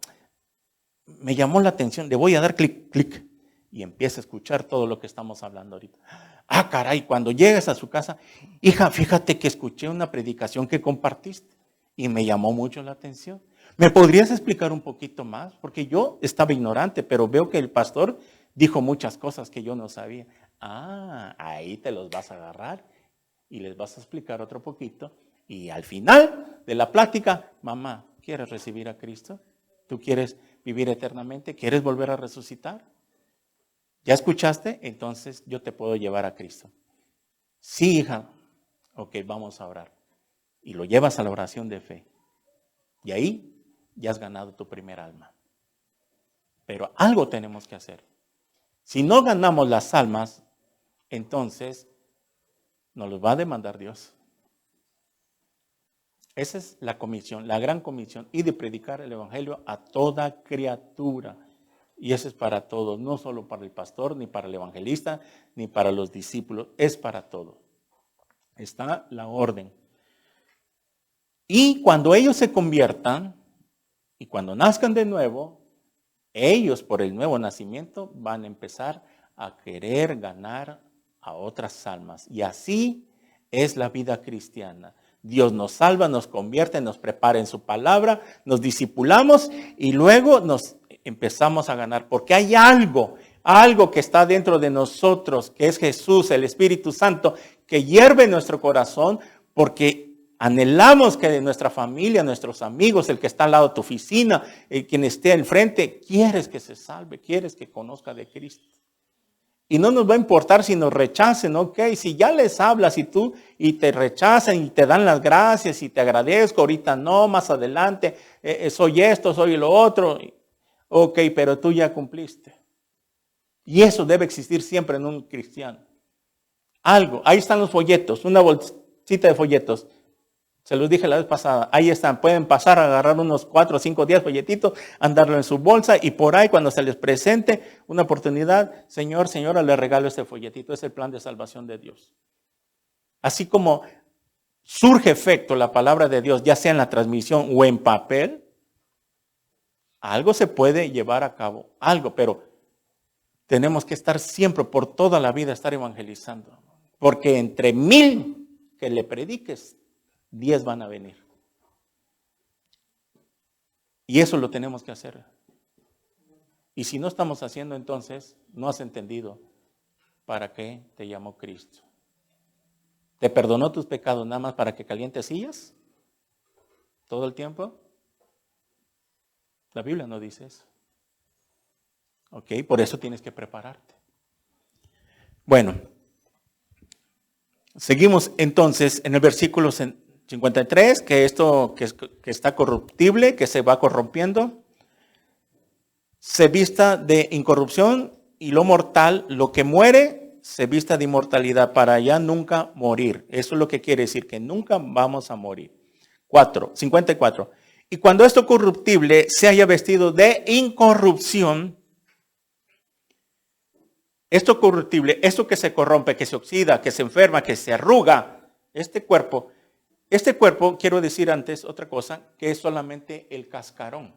me llamó la atención, le voy a dar clic. Y empieza a escuchar todo lo que estamos hablando ahorita. Ah, caray, cuando llegas a su casa, hija, fíjate que escuché una predicación que compartiste y me llamó mucho la atención. ¿Me podrías explicar un poquito más? Porque yo estaba ignorante, pero veo que el pastor dijo muchas cosas que yo no sabía. Ah, ahí te los vas a agarrar y les vas a explicar otro poquito. Y al final de la plática, mamá, ¿quieres recibir a Cristo? ¿Tú quieres vivir eternamente? ¿Quieres volver a resucitar? ¿Ya escuchaste? Entonces yo te puedo llevar a Cristo. Sí, hija. Ok, vamos a orar. Y lo llevas a la oración de fe. Y ahí ya has ganado tu primer alma. Pero algo tenemos que hacer. Si no ganamos las almas, entonces nos los va a demandar Dios. Esa es la comisión, la gran comisión, y de predicar el evangelio a toda criatura. Y eso es para todos, no solo para el pastor, ni para el evangelista, ni para los discípulos, es para todos. Está la orden. Y cuando ellos se conviertan, y cuando nazcan de nuevo, ellos por el nuevo nacimiento van a empezar a querer ganar a otras almas. Y así es la vida cristiana. Dios nos salva, nos convierte, nos prepara en su palabra, nos discipulamos y luego nos empezamos a ganar. Porque hay algo que está dentro de nosotros, que es Jesús, el Espíritu Santo, que hierve nuestro corazón porque anhelamos que de nuestra familia, nuestros amigos, el que está al lado de tu oficina, quien esté al frente, quieres que se salve, quieres que conozca de Cristo. Y no nos va a importar si nos rechacen, ok, si ya les hablas y te rechazan y te dan las gracias y te agradezco, ahorita no, más adelante, soy esto, soy lo otro. Ok, pero tú ya cumpliste. Y eso debe existir siempre en un cristiano. Algo, ahí están los folletos, una bolsita de folletos. Se los dije la vez pasada, ahí están, pueden pasar a agarrar unos 4 o 5 10 folletitos, andarlo en su bolsa y por ahí cuando se les presente una oportunidad, Señor, señora, le regalo este folletito, es el plan de salvación de Dios. Así como surge efecto la palabra de Dios, ya sea en la transmisión o en papel, algo se puede llevar a cabo, algo, pero tenemos que estar siempre, por toda la vida, estar evangelizando. Porque entre 1000 que le prediques, 10 van a venir. Y eso lo tenemos que hacer. Y si no estamos haciendo, entonces no has entendido para qué te llamó Cristo. ¿Te perdonó tus pecados nada más para que calientes sillas todo el tiempo? La Biblia no dice eso. Ok, por eso tienes que prepararte. Bueno, seguimos entonces en el versículo 53, que esto que está corruptible, que se va corrompiendo, se vista de incorrupción y lo mortal, lo que muere, se vista de inmortalidad para ya nunca morir. Eso es lo que quiere decir, que nunca vamos a morir. 54. Y cuando esto corruptible se haya vestido de incorrupción, esto corruptible, esto que se corrompe, que se oxida, que se enferma, que se arruga, este cuerpo, quiero decir antes otra cosa, que es solamente el cascarón.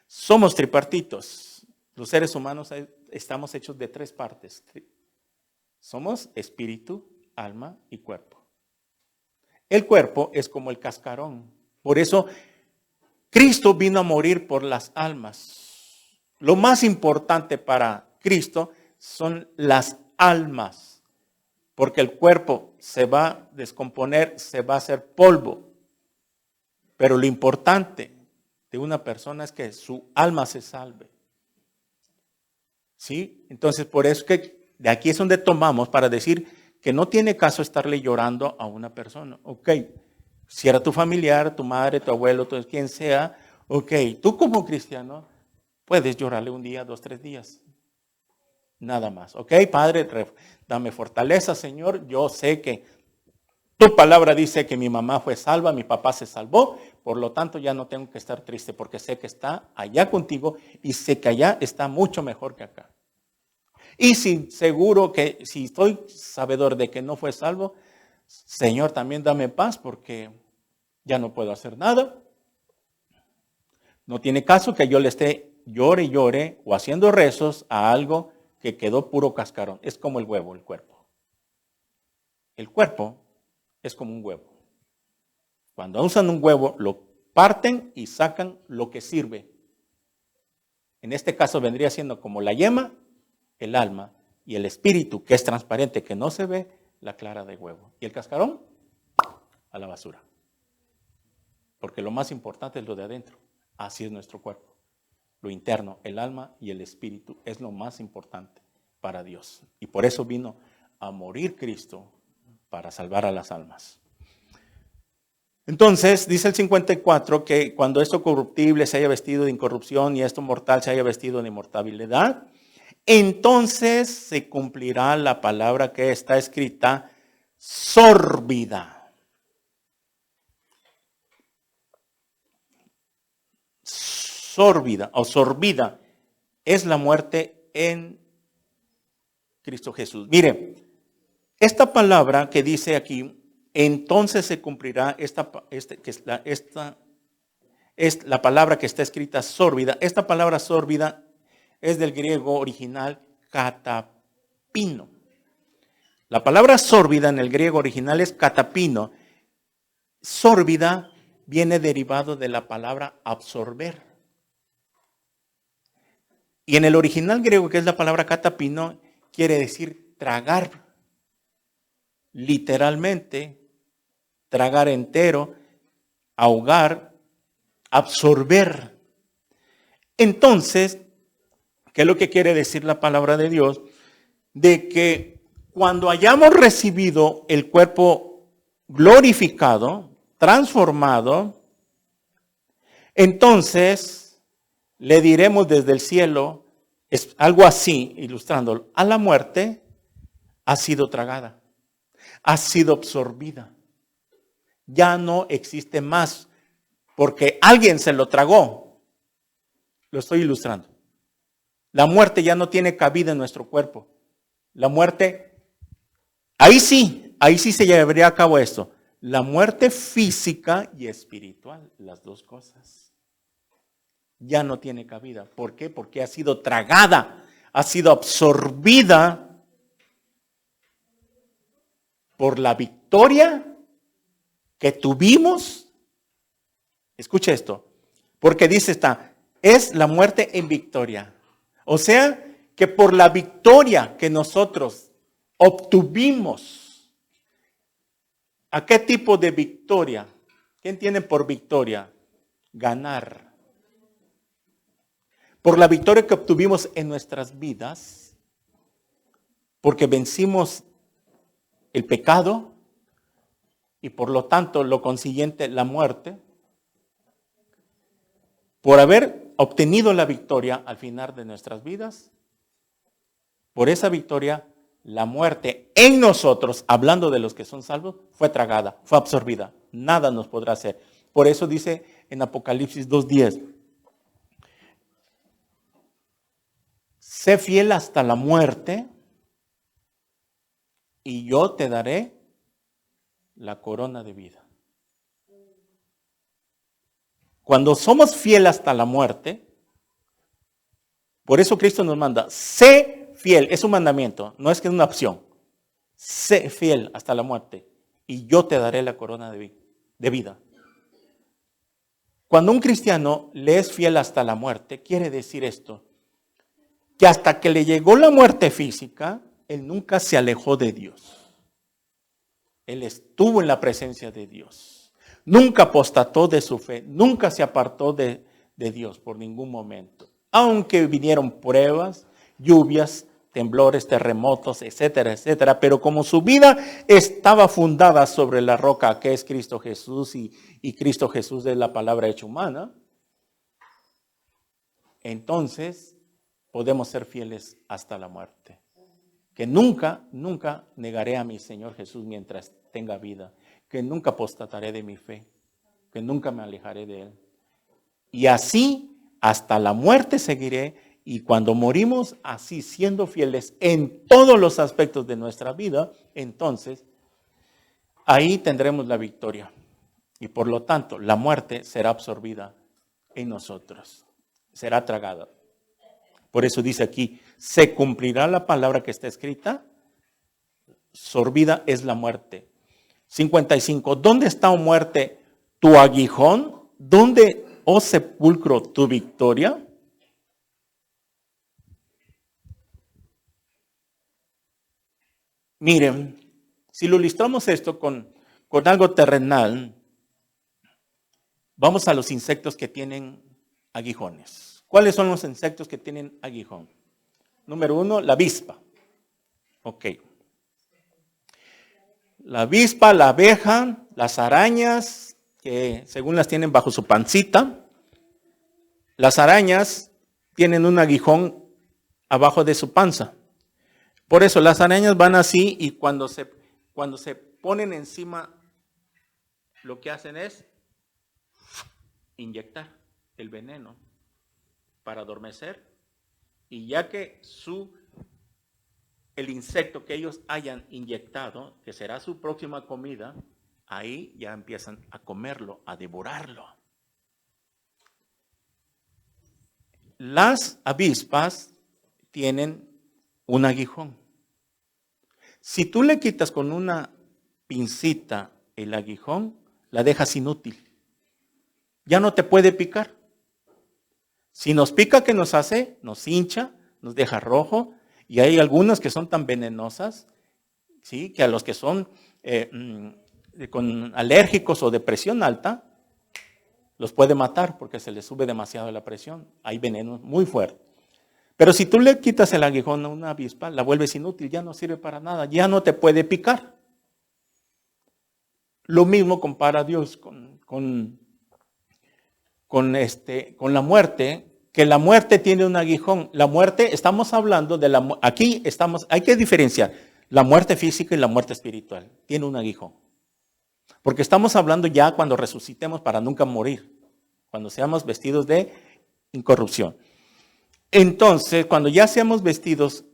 Somos tripartitos. Los seres humanos estamos hechos de 3 partes. Somos espíritu, alma y cuerpo. El cuerpo es como el cascarón. Por eso Cristo vino a morir por las almas. Lo más importante para Cristo son las almas, porque el cuerpo se va a descomponer, se va a hacer polvo. Pero lo importante de una persona es que su alma se salve. ¿Sí? Entonces, por eso que de aquí es donde tomamos para decir que no tiene caso estarle llorando a una persona. Ok, si era tu familiar, tu madre, tu abuelo, quien sea, ok, tú como cristiano puedes llorarle un día, 2, 3 días. Nada más. Ok, Padre, dame fortaleza, Señor. Yo sé que tu palabra dice que mi mamá fue salva, mi papá se salvó. Por lo tanto, ya no tengo que estar triste porque sé que está allá contigo y sé que allá está mucho mejor que acá. Y si estoy sabedor de que no fue salvo, Señor, también dame paz porque ya no puedo hacer nada. No tiene caso que yo le esté llore y llore o haciendo rezos a algo que quedó puro cascarón. Es como el huevo, el cuerpo. El cuerpo es como un huevo. Cuando usan un huevo, lo parten y sacan lo que sirve. En este caso vendría siendo como la yema, el alma y el espíritu, que es transparente, que no se ve, la clara de huevo. Y el cascarón, a la basura. Porque lo más importante es lo de adentro. Así es nuestro cuerpo. Lo interno, el alma y el espíritu es lo más importante para Dios. Y por eso vino a morir Cristo para salvar a las almas. Entonces, dice el 54 que cuando esto corruptible se haya vestido de incorrupción y esto mortal se haya vestido de inmortalidad, entonces se cumplirá la palabra que está escrita, sórbida. Sórbida o sorbida es la muerte en Cristo Jesús. Mire, esta palabra que dice aquí, entonces se cumplirá es la palabra que está escrita sórbida. Esta palabra sórbida es del griego original catapino. La palabra sórbida en el griego original es catapino. Sórbida viene derivado de la palabra absorber. Y en el original griego, que es la palabra catapino, quiere decir tragar. Literalmente, tragar entero, ahogar, absorber. Entonces, ¿qué es lo que quiere decir la palabra de Dios? De que cuando hayamos recibido el cuerpo glorificado, transformado, entonces le diremos desde el cielo, es algo así, ilustrándolo, a la muerte ha sido tragada, ha sido absorbida. Ya no existe más, porque alguien se lo tragó. Lo estoy ilustrando. La muerte ya no tiene cabida en nuestro cuerpo. La muerte, ahí sí se llevaría a cabo esto. La muerte física y espiritual, las dos cosas. Ya no tiene cabida. ¿Por qué? Porque ha sido tragada, ha sido absorbida por la victoria que tuvimos. Escucha esto, porque dice es la muerte en victoria. O sea, que por la victoria que nosotros obtuvimos, ¿a qué tipo de victoria? ¿Qué entienden por victoria? Ganar. Por la victoria que obtuvimos en nuestras vidas, porque vencimos el pecado y por lo tanto, lo consiguiente, la muerte, por haber obtenido la victoria al final de nuestras vidas, por esa victoria, la muerte en nosotros, hablando de los que son salvos, fue tragada, fue absorbida. Nada nos podrá hacer. Por eso dice en Apocalipsis 2:10, sé fiel hasta la muerte y yo te daré la corona de vida. Cuando somos fieles hasta la muerte, por eso Cristo nos manda, sé fiel, es un mandamiento, no es que es una opción. Sé fiel hasta la muerte y yo te daré la corona de vida. Cuando un cristiano le es fiel hasta la muerte, quiere decir esto, que hasta que le llegó la muerte física, él nunca se alejó de Dios. Él estuvo en la presencia de Dios. Nunca apostató de su fe, nunca se apartó de Dios por ningún momento. Aunque vinieron pruebas, lluvias, temblores, terremotos, etcétera, etcétera. Pero como su vida estaba fundada sobre la roca que es Cristo Jesús y Cristo Jesús es la palabra hecha humana, entonces podemos ser fieles hasta la muerte. Que nunca, nunca negaré a mi Señor Jesús mientras tenga vida. Que nunca apostataré de mi fe. Que nunca me alejaré de Él. Y así hasta la muerte seguiré. Y cuando morimos así siendo fieles en todos los aspectos de nuestra vida, entonces ahí tendremos la victoria. Y por lo tanto la muerte será absorbida en nosotros. Será tragada. Por eso dice aquí, se cumplirá la palabra que está escrita, sorbida es la muerte. 55, ¿dónde está, oh muerte, tu aguijón? ¿Dónde, oh sepulcro, tu victoria? Miren, si lo listamos esto con algo terrenal, vamos a los insectos que tienen aguijones. ¿Cuáles son los insectos que tienen aguijón? Número 1, la avispa. Ok. La avispa, la abeja, las arañas, que según las tienen bajo su pancita. Las arañas tienen un aguijón abajo de su panza. Por eso las arañas van así y cuando se ponen encima, lo que hacen es inyectar el veneno para adormecer, y ya que el insecto que ellos hayan inyectado, que será su próxima comida, ahí ya empiezan a comerlo, a devorarlo. Las avispas tienen un aguijón. Si tú le quitas con una pincita el aguijón, la dejas inútil. Ya no te puede picar. Si nos pica, ¿qué nos hace? Nos hincha, nos deja rojo, y hay algunas que son tan venenosas, ¿sí? Que a los que son con alérgicos o de presión alta, los puede matar porque se les sube demasiado la presión. Hay venenos muy fuertes. Pero si tú le quitas el aguijón a una avispa, la vuelves inútil, ya no sirve para nada, ya no te puede picar. Lo mismo compara Dios con la muerte. que la muerte tiene un aguijón. La muerte, estamos hablando de hay que diferenciar la muerte física y la muerte espiritual. Tiene un aguijón. Porque estamos hablando ya cuando resucitemos para nunca morir, cuando seamos vestidos de incorrupción. Entonces, cuando ya seamos vestidos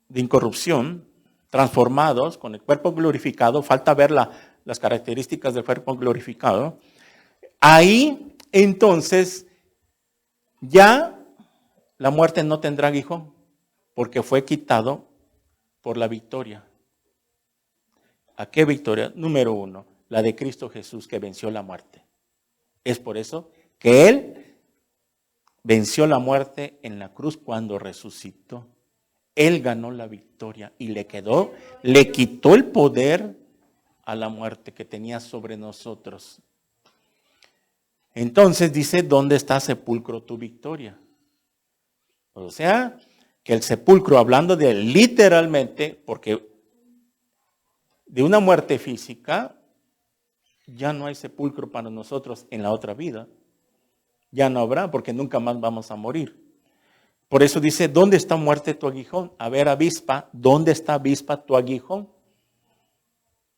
de incorrupción, transformados con el cuerpo glorificado, falta ver las características del cuerpo glorificado, ahí entonces ya la muerte no tendrá aguijón, porque fue quitado por la victoria. ¿A qué victoria? Número 1, la de Cristo Jesús, que venció la muerte. Es por eso que Él venció la muerte en la cruz cuando resucitó. Él ganó la victoria y le quitó el poder a la muerte que tenía sobre nosotros. Entonces dice, ¿dónde está sepulcro tu victoria? O sea, que el sepulcro, hablando de literalmente, porque de una muerte física, ya no hay sepulcro para nosotros en la otra vida. Ya no habrá, porque nunca más vamos a morir. Por eso dice, ¿dónde está muerte tu aguijón? A ver, avispa, ¿dónde está avispa tu aguijón?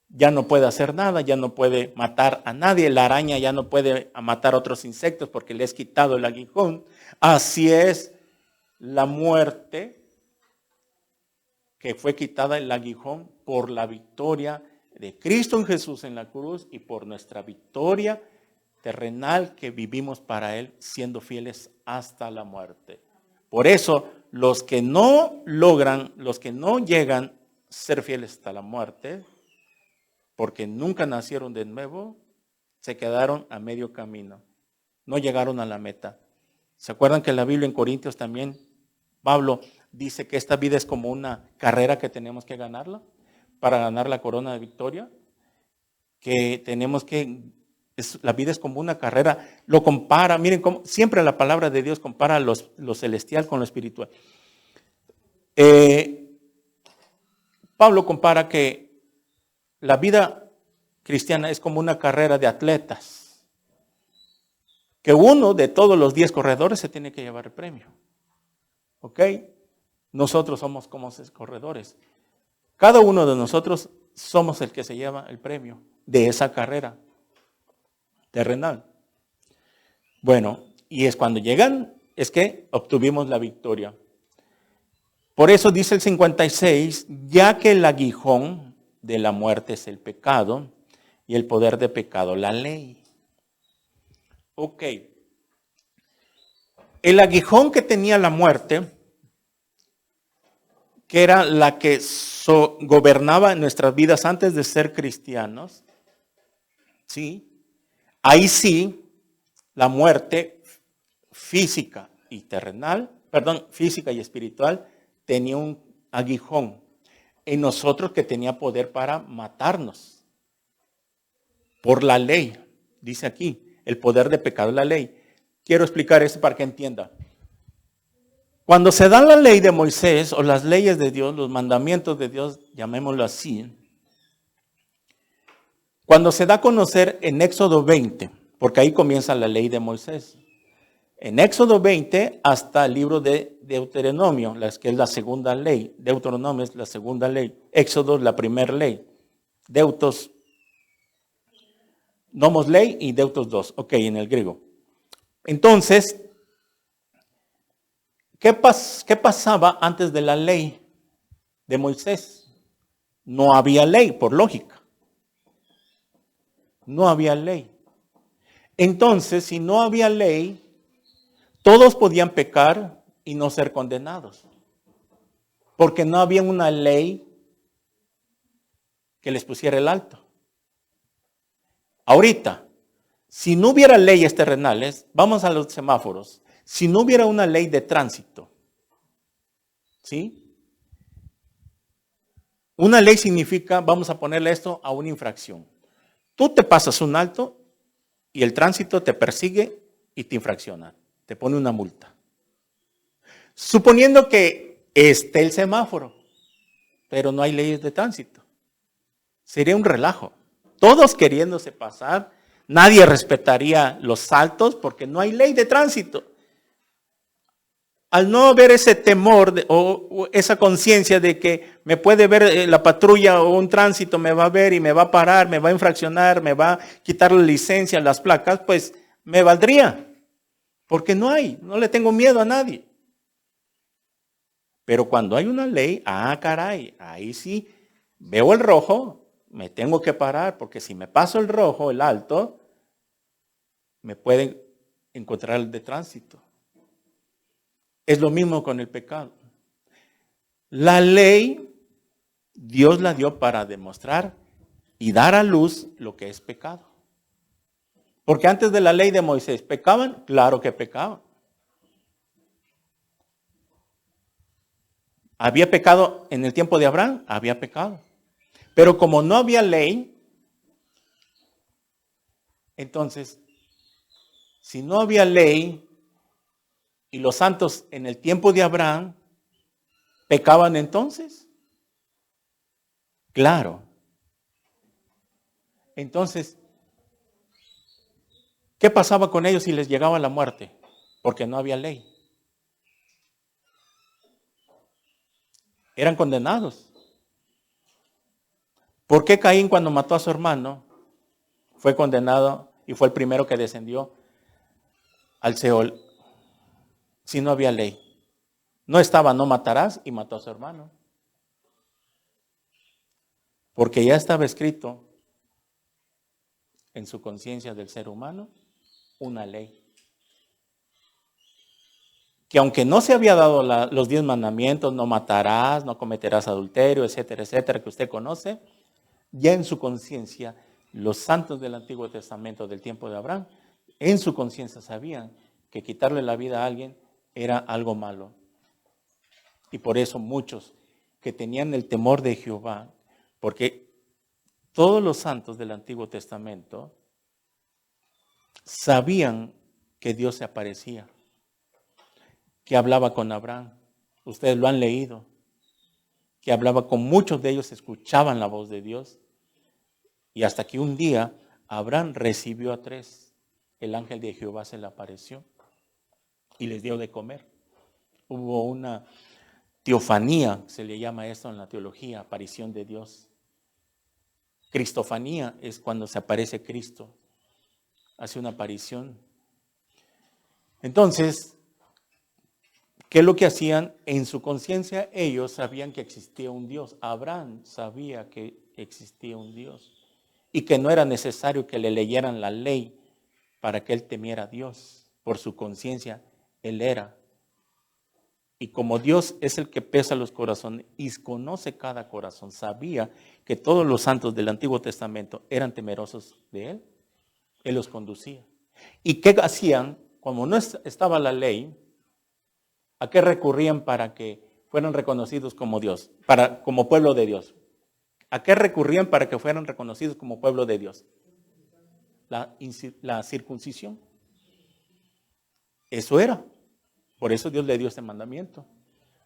Ya no puede hacer nada, ya no puede matar a nadie. La araña ya no puede matar a otros insectos porque le has quitado el aguijón. Así es la muerte, que fue quitada el aguijón por la victoria de Cristo en Jesús en la cruz y por nuestra victoria terrenal que vivimos para Él, siendo fieles hasta la muerte. Por eso, los que no llegan a ser fieles hasta la muerte, porque nunca nacieron de nuevo, se quedaron a medio camino. No llegaron a la meta. ¿Se acuerdan que en la Biblia en Corintios también Pablo dice que esta vida es como una carrera que tenemos que ganarla para ganar la corona de victoria? Que la vida es como una carrera. Lo compara, miren cómo siempre la palabra de Dios compara lo celestial con lo espiritual. Pablo compara que la vida cristiana es como una carrera de atletas, que uno de todos los 10 corredores se tiene que llevar el premio. ¿Ok? Nosotros somos como esos corredores. Cada uno de nosotros somos el que se lleva el premio de esa carrera terrenal. Bueno, y es cuando llegan, es que obtuvimos la victoria. Por eso dice el 56, ya que el aguijón de la muerte es el pecado y el poder de pecado la ley. Ok. El aguijón que tenía la muerte, que era la que gobernaba nuestras vidas antes de ser cristianos, ¿sí? Ahí sí, la muerte física y física y espiritual tenía un aguijón en nosotros que tenía poder para matarnos. Por la ley, dice aquí, el poder de pecado es la ley. Quiero explicar esto para que entienda. Cuando se da la ley de Moisés o las leyes de Dios, los mandamientos de Dios, llamémoslo así, cuando se da a conocer en Éxodo 20, porque ahí comienza la ley de Moisés, en Éxodo 20 hasta el libro de Deuteronomio, que es la segunda ley, Deuteronomio es la segunda ley, Éxodo es la primera ley, Deutos, Nomos ley y Deutos 2, ok, en el griego. Entonces, ¿qué pasaba antes de la ley de Moisés? No había ley, por lógica. No había ley. Entonces, si no había ley, todos podían pecar y no ser condenados. Porque no había una ley que les pusiera el alto. Ahorita, si no hubiera leyes terrenales, vamos a los semáforos. Si no hubiera una ley de tránsito, ¿sí? Una ley significa, vamos a ponerle esto a una infracción. Tú te pasas un alto y el tránsito te persigue y te infracciona, te pone una multa. Suponiendo que esté el semáforo, pero no hay leyes de tránsito. Sería un relajo. Todos queriéndose pasar, nadie respetaría los saltos porque no hay ley de tránsito. al no haber ese temor o esa conciencia de que me puede ver la patrulla o un tránsito, me va a ver y me va a parar, me va a infraccionar, me va a quitar la licencia, las placas, pues me valdría. Porque no le tengo miedo a nadie. Pero cuando hay una ley, caray, ahí sí, veo el rojo, me tengo que parar, porque si me paso el rojo, el alto, me pueden encontrar el de tránsito. Es lo mismo con el pecado. La ley, Dios la dio para demostrar y dar a luz lo que es pecado. Porque antes de la ley de Moisés, ¿pecaban? Claro que pecaban. ¿Había pecado en el tiempo de Abraham? Había pecado. Pero como no había ley, entonces, si no había ley y los santos en el tiempo de Abraham, ¿pecaban entonces? Claro. Entonces, ¿qué pasaba con ellos si les llegaba la muerte? Porque no había ley. Eran condenados. ¿Por qué Caín cuando mató a su hermano fue condenado y fue el primero que descendió al Seol si no había ley? No estaba no matarás y mató a su hermano. Porque ya estaba escrito en su conciencia del ser humano una ley. Que aunque no se había dado los 10 mandamientos, no matarás, no cometerás adulterio, etcétera, etcétera, que usted conoce, ya en su conciencia, los santos del Antiguo Testamento del tiempo de Abraham, en su conciencia sabían que quitarle la vida a alguien era algo malo. Y por eso muchos que tenían el temor de Jehová, porque todos los santos del Antiguo Testamento sabían que Dios se aparecía, que hablaba con Abraham. Ustedes lo han leído, que hablaba con muchos de ellos, escuchaban la voz de Dios. Y hasta que un día Abraham recibió a 3. El ángel de Jehová se le apareció y les dio de comer. Hubo una teofanía, se le llama esto en la teología, aparición de Dios. Cristofanía es cuando se aparece Cristo, hace una aparición. Entonces, ¿qué es lo que hacían? En su conciencia ellos sabían que existía un Dios. Abraham sabía que existía un Dios y que no era necesario que le leyeran la ley para que él temiera a Dios. Por su conciencia, él era. Y como Dios es el que pesa los corazones y conoce cada corazón, sabía que todos los santos del Antiguo Testamento eran temerosos de él. Él los conducía. ¿Y qué hacían? Como no estaba la ley, ¿a qué recurrían para que fueran reconocidos como Dios, como pueblo de Dios? ¿A qué recurrían para que fueran reconocidos como pueblo de Dios? La circuncisión. Eso era. Por eso Dios le dio este mandamiento,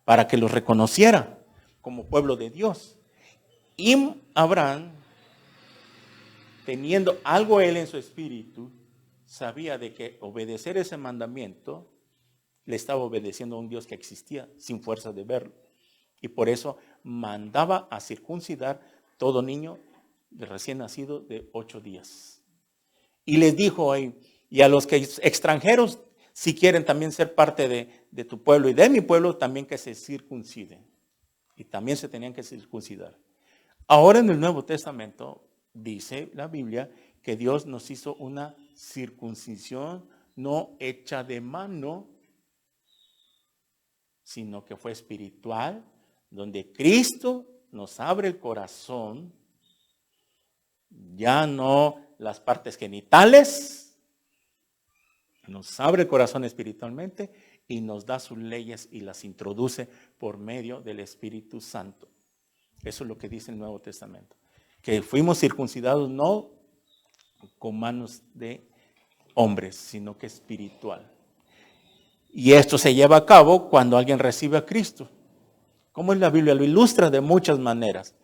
para que los reconociera como pueblo de Dios. Y Abraham, teniendo algo él en su espíritu, sabía de que obedecer ese mandamiento le estaba obedeciendo a un Dios que existía sin fuerza de verlo. Y por eso mandaba a circuncidar todo niño de recién nacido de 8 días. Y les dijo ahí, y a los que extranjeros, si quieren también ser parte de tu pueblo y de mi pueblo, también que se circunciden. Y también se tenían que circuncidar. Ahora en el Nuevo Testamento dice la Biblia que Dios nos hizo una circuncisión no hecha de mano, sino que fue espiritual, donde Cristo nos abre el corazón, ya no las partes genitales, nos abre el corazón espiritualmente y nos da sus leyes y las introduce por medio del Espíritu Santo. Eso es lo que dice el Nuevo Testamento. Que fuimos circuncidados no con manos de hombres, sino que espiritual. Y esto se lleva a cabo cuando alguien recibe a Cristo. ¿Cómo es la Biblia? Lo ilustra de muchas maneras.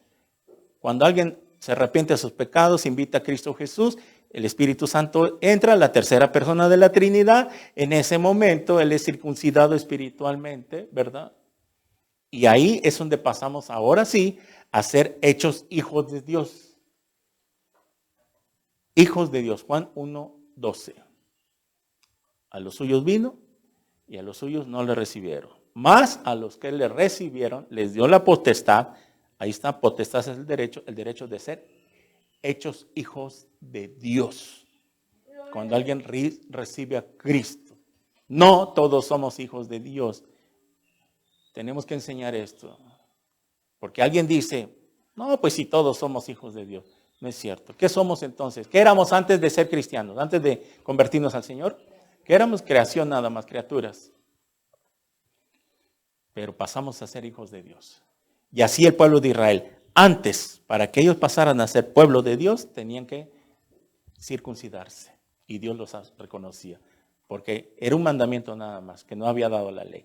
Cuando alguien se arrepiente de sus pecados, invita a Cristo Jesús, el Espíritu Santo entra, la tercera persona de la Trinidad. En ese momento Él es circuncidado espiritualmente, ¿verdad? Y ahí es donde pasamos ahora sí a ser hechos hijos de Dios. Hijos de Dios, Juan 1:12. A los suyos vino y a los suyos no le recibieron. Más a los que le recibieron les dio la potestad. Ahí está, potestad es el derecho de ser hechos hijos de Dios. Cuando alguien recibe a Cristo. No todos somos hijos de Dios. Tenemos que enseñar esto. Porque alguien dice, no, pues si todos somos hijos de Dios. No es cierto. ¿Qué somos entonces? ¿Qué éramos antes de ser cristianos? Antes de convertirnos al Señor. Que éramos creación nada más, criaturas. Pero pasamos a ser hijos de Dios. Y así el pueblo de Israel. Antes, para que ellos pasaran a ser pueblo de Dios, tenían que circuncidarse. Y Dios los reconocía. Porque era un mandamiento nada más, que no había dado la ley.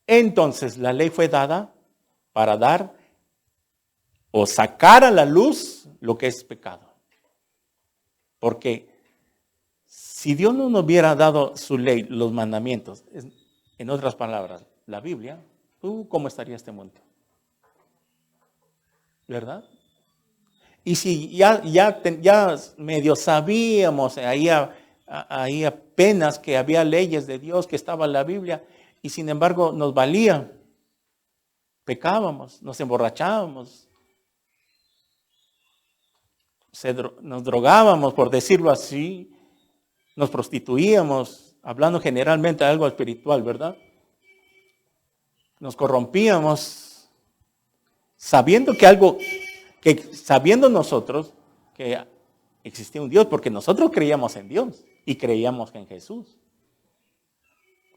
Entonces, la ley fue dada para dar o sacar a la luz lo que es pecado. Porque si Dios no nos hubiera dado su ley, los mandamientos, en otras palabras, la Biblia, ¿cómo estaría este mundo? ¿Verdad? Y si ya medio sabíamos, ahí apenas que había leyes de Dios, que estaba en la Biblia, y sin embargo nos valía, pecábamos, nos emborrachábamos, nos drogábamos, por decirlo así, nos prostituíamos, hablando generalmente de algo espiritual, ¿verdad? Nos corrompíamos, sabiendo sabiendo nosotros que existía un Dios, porque nosotros creíamos en Dios y creíamos en Jesús.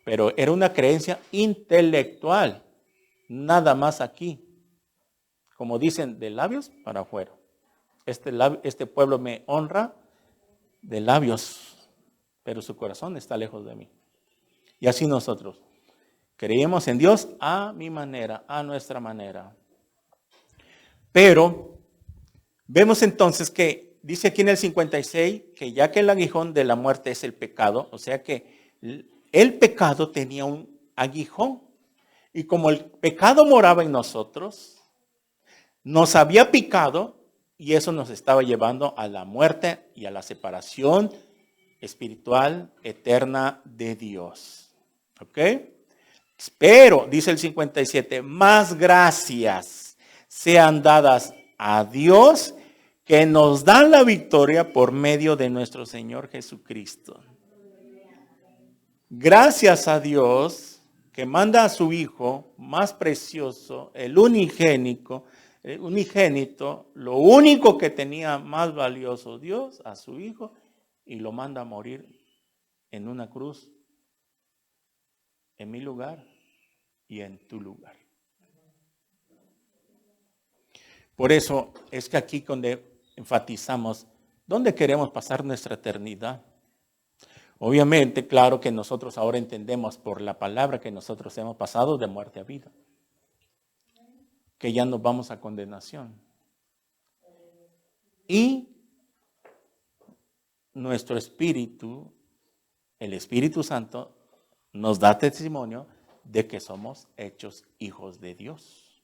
Pero era una creencia intelectual, nada más aquí. Como dicen, de labios para afuera. Este pueblo me honra de labios, pero su corazón está lejos de mí. Y así nosotros creíamos en Dios a mi manera, a nuestra manera. Pero vemos entonces que dice aquí en el 56 que ya que el aguijón de la muerte es el pecado, o sea que el pecado tenía un aguijón. Y como el pecado moraba en nosotros, nos había picado y eso nos estaba llevando a la muerte y a la separación espiritual eterna de Dios. ¿Ok? Pero, dice el 57, más gracias sean dadas a Dios que nos da la victoria por medio de nuestro Señor Jesucristo. Gracias a Dios que manda a su Hijo más precioso, el unigénito, lo único que tenía más valioso Dios, a su Hijo, y lo manda a morir en una cruz, en mi lugar y en tu lugar. Por eso es que aquí donde enfatizamos, ¿dónde queremos pasar nuestra eternidad? Obviamente, claro que nosotros ahora entendemos por la palabra que nosotros hemos pasado de muerte a vida, que ya nos vamos a condenación. Y nuestro espíritu, el Espíritu Santo, nos da testimonio de que somos hechos hijos de Dios.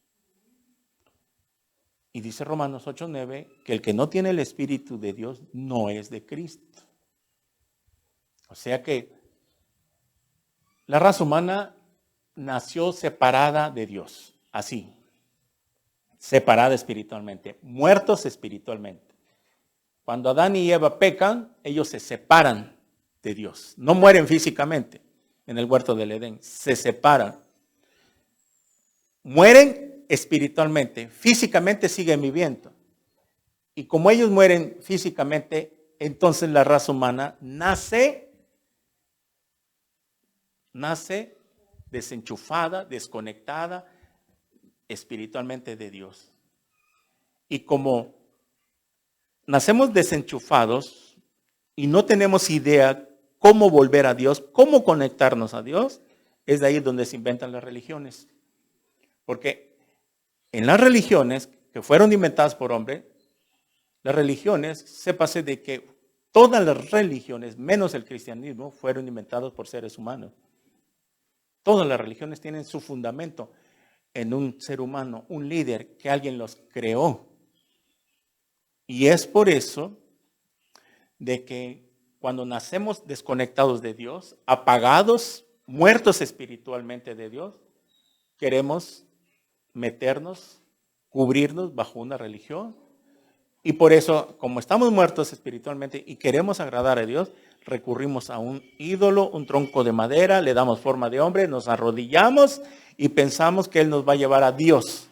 Y dice Romanos 8:9 que el que no tiene el Espíritu de Dios no es de Cristo. O sea que la raza humana nació separada de Dios, así, separada espiritualmente, muertos espiritualmente. Cuando Adán y Eva pecan, ellos se separan de Dios. No mueren físicamente en el huerto del Edén, se separan. Mueren espiritualmente, físicamente siguen viviendo. Y como ellos mueren físicamente, entonces la raza humana nace desenchufada, desconectada espiritualmente de Dios. Y como nacemos desenchufados y no tenemos idea cómo volver a Dios, cómo conectarnos a Dios, es de ahí donde se inventan las religiones. Porque en las religiones que fueron inventadas por hombre, las religiones, sépase de que Todas las religiones, menos el cristianismo, fueron inventadas por seres humanos. Todas las religiones tienen su fundamento en un ser humano, un líder que alguien los creó. Y es por eso de que cuando nacemos desconectados de Dios, apagados, muertos espiritualmente de Dios, queremos meternos, cubrirnos bajo una religión. Y por eso, como estamos muertos espiritualmente y queremos agradar a Dios, recurrimos a un ídolo, un tronco de madera, le damos forma de hombre, nos arrodillamos y pensamos que Él nos va a llevar a Dios.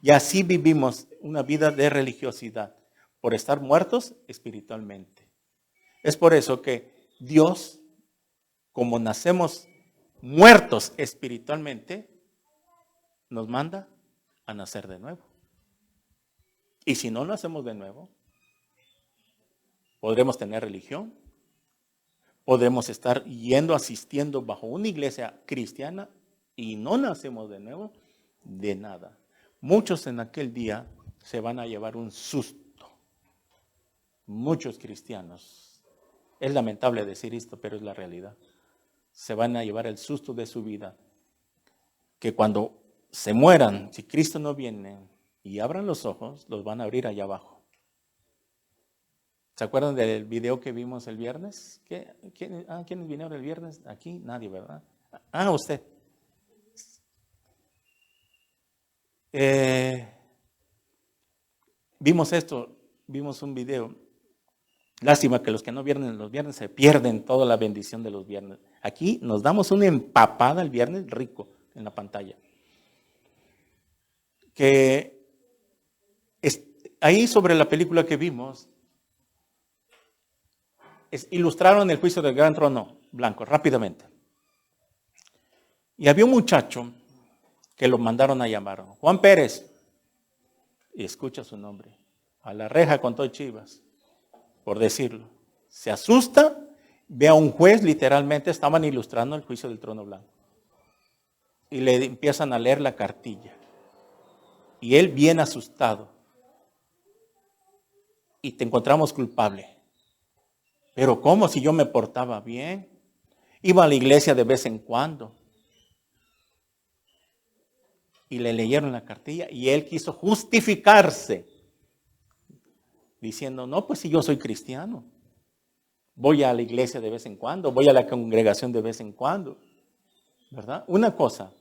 Y así vivimos una vida de religiosidad, por estar muertos espiritualmente. Es por eso que Dios, como nacemos muertos espiritualmente, nos manda a nacer de nuevo. Y si no nacemos de nuevo, podremos tener religión, podemos estar asistiendo bajo una iglesia cristiana y no nacemos de nuevo de nada. Muchos en aquel día se van a llevar un susto. Muchos cristianos, es lamentable decir esto, pero es la realidad, se van a llevar el susto de su vida, que cuando se mueran, si Cristo no viene y abran los ojos, los van a abrir allá abajo. ¿Se acuerdan del video que vimos el viernes? ¿Quiénes vinieron el viernes? Aquí nadie, ¿verdad? Usted. Vimos esto, vimos un video. Lástima que los que no vienen los viernes se pierden toda la bendición de los viernes. Aquí nos damos una empapada el viernes rico en la pantalla. Que ahí sobre la película que vimos, ilustraron el juicio del gran trono blanco rápidamente. Y había un muchacho que lo mandaron a llamar, Juan Pérez, y escucha su nombre, a la reja con todo Chivas, por decirlo. Se asusta, ve a un juez, literalmente estaban ilustrando el juicio del trono blanco. Y le empiezan a leer la cartilla. Y él bien asustado. Y te encontramos culpable. Pero ¿cómo si yo me portaba bien? Iba a la iglesia de vez en cuando. Y le leyeron la cartilla y él quiso justificarse. Diciendo, no, pues si yo soy cristiano. Voy a la iglesia de vez en cuando, voy a la congregación de vez en cuando. ¿Verdad? Una cosa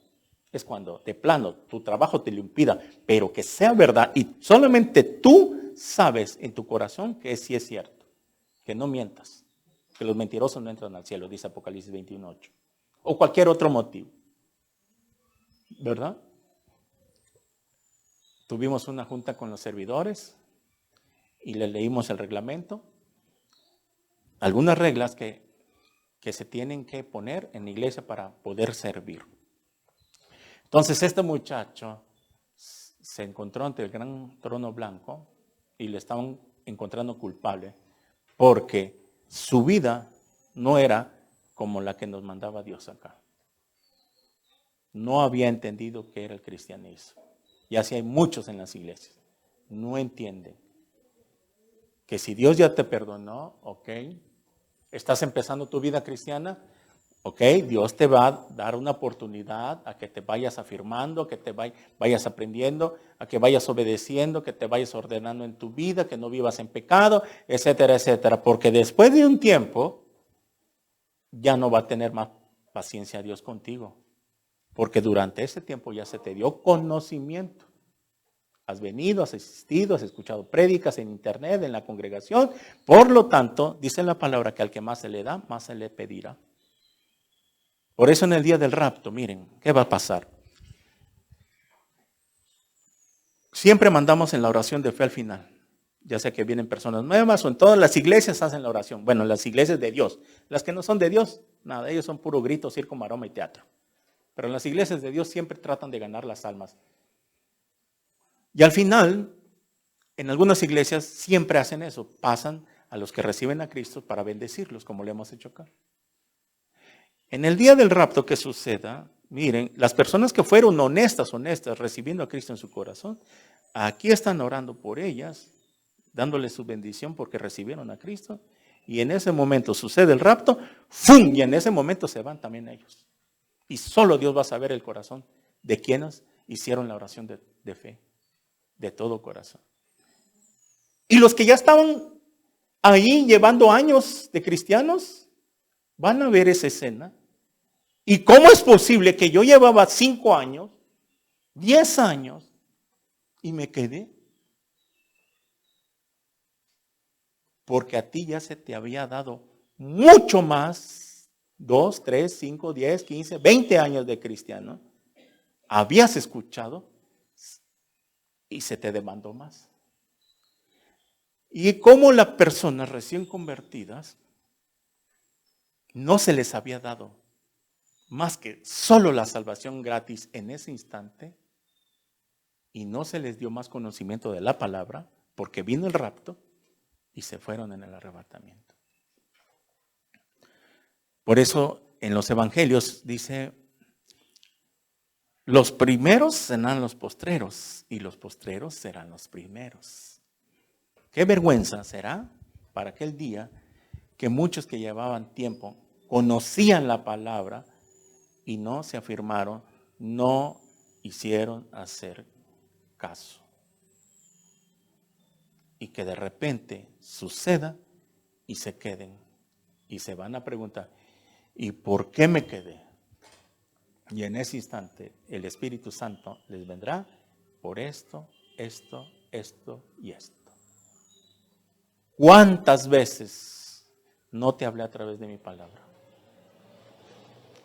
es cuando de plano tu trabajo te lo impida, pero que sea verdad y solamente tú sabes en tu corazón que sí es cierto, que no mientas, que los mentirosos no entran al cielo, dice Apocalipsis 21:8, o cualquier otro motivo, ¿verdad? Tuvimos una junta con los servidores y les leímos el reglamento, algunas reglas que se tienen que poner en la iglesia para poder servir. Entonces este muchacho se encontró ante el gran trono blanco y le estaban encontrando culpable porque su vida no era como la que nos mandaba Dios acá. No había entendido qué era el cristianismo. Y así hay muchos en las iglesias. No entienden que si Dios ya te perdonó, ok, estás empezando tu vida cristiana, ok, Dios te va a dar una oportunidad a que te vayas afirmando, a que te vayas aprendiendo, a que vayas obedeciendo, que te vayas ordenando en tu vida, que no vivas en pecado, etcétera, etcétera. Porque después de un tiempo, ya no va a tener más paciencia Dios contigo. Porque durante ese tiempo ya se te dio conocimiento. Has venido, has asistido, has escuchado prédicas en internet, en la congregación. Por lo tanto, dice la palabra que al que más se le da, más se le pedirá. Por eso en el día del rapto, miren, ¿qué va a pasar? Siempre mandamos en la oración de fe al final. Ya sea que vienen personas nuevas o en todas las iglesias hacen la oración. Bueno, las iglesias de Dios. Las que no son de Dios, nada, ellos son puro grito, circo, maroma y teatro. Pero las iglesias de Dios siempre tratan de ganar las almas. Y al final, en algunas iglesias siempre hacen eso. Pasan a los que reciben a Cristo para bendecirlos, como le hemos hecho acá. En el día del rapto que suceda, miren, las personas que fueron honestas, recibiendo a Cristo en su corazón, aquí están orando por ellas, dándoles su bendición porque recibieron a Cristo. Y en ese momento sucede el rapto, ¡fum! Y en ese momento se van también ellos. Y solo Dios va a saber el corazón de quienes hicieron la oración de fe, de todo corazón. Y los que ya estaban ahí llevando años de cristianos, van a ver esa escena. ¿Y cómo es posible que yo llevaba 5 años, 10 años, y me quedé? Porque a ti ya se te había dado mucho más, 2, 3, 5, 10, 15, 20 años de cristiano. Habías escuchado y se te demandó más. Y como las personas recién convertidas no se les había dado más que solo la salvación gratis en ese instante, y no se les dio más conocimiento de la palabra, porque vino el rapto y se fueron en el arrebatamiento. Por eso en los evangelios dice, los primeros serán los postreros y los postreros serán los primeros. Qué vergüenza será para aquel día que muchos que llevaban tiempo conocían la palabra y no se afirmaron, no hicieron hacer caso. Y que de repente suceda y se queden. Y se van a preguntar, ¿y por qué me quedé? Y en ese instante el Espíritu Santo les vendrá por esto, esto, esto y esto. ¿Cuántas veces no te hablé a través de mi palabra?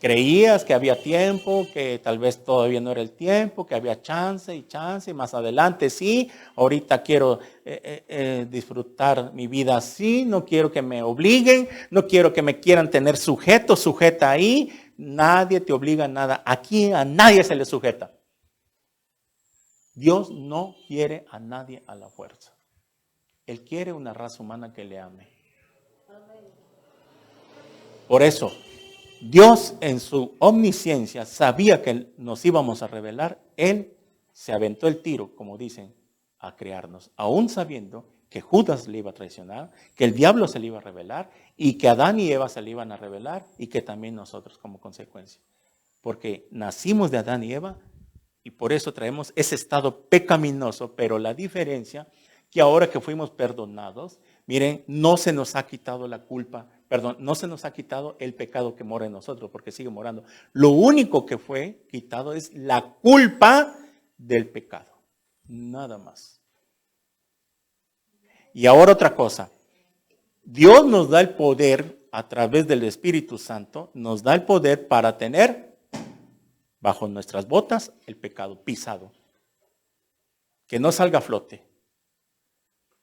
Creías que había tiempo, que tal vez todavía no era el tiempo, que había chance, y más adelante sí. Ahorita quiero disfrutar mi vida así, no quiero que me obliguen, no quiero que me quieran tener sujeta ahí. Nadie te obliga a nada, aquí a nadie se le sujeta. Dios no quiere a nadie a la fuerza. Él quiere una raza humana que le ame. Por eso, Dios en su omnisciencia sabía que nos íbamos a revelar. Él se aventó el tiro, como dicen, a crearnos, aún sabiendo que Judas le iba a traicionar, que el diablo se le iba a revelar y que Adán y Eva se le iban a revelar y que también nosotros como consecuencia. Porque nacimos de Adán y Eva y por eso traemos ese estado pecaminoso, pero la diferencia que ahora que fuimos perdonados, miren, no se nos ha quitado la culpa, perdón, no se nos ha quitado el pecado que mora en nosotros, porque sigue morando. Lo único que fue quitado es la culpa del pecado, nada más. Y ahora otra cosa, Dios nos da el poder a través del Espíritu Santo, nos da el poder para tener bajo nuestras botas el pecado pisado, que no salga a flote.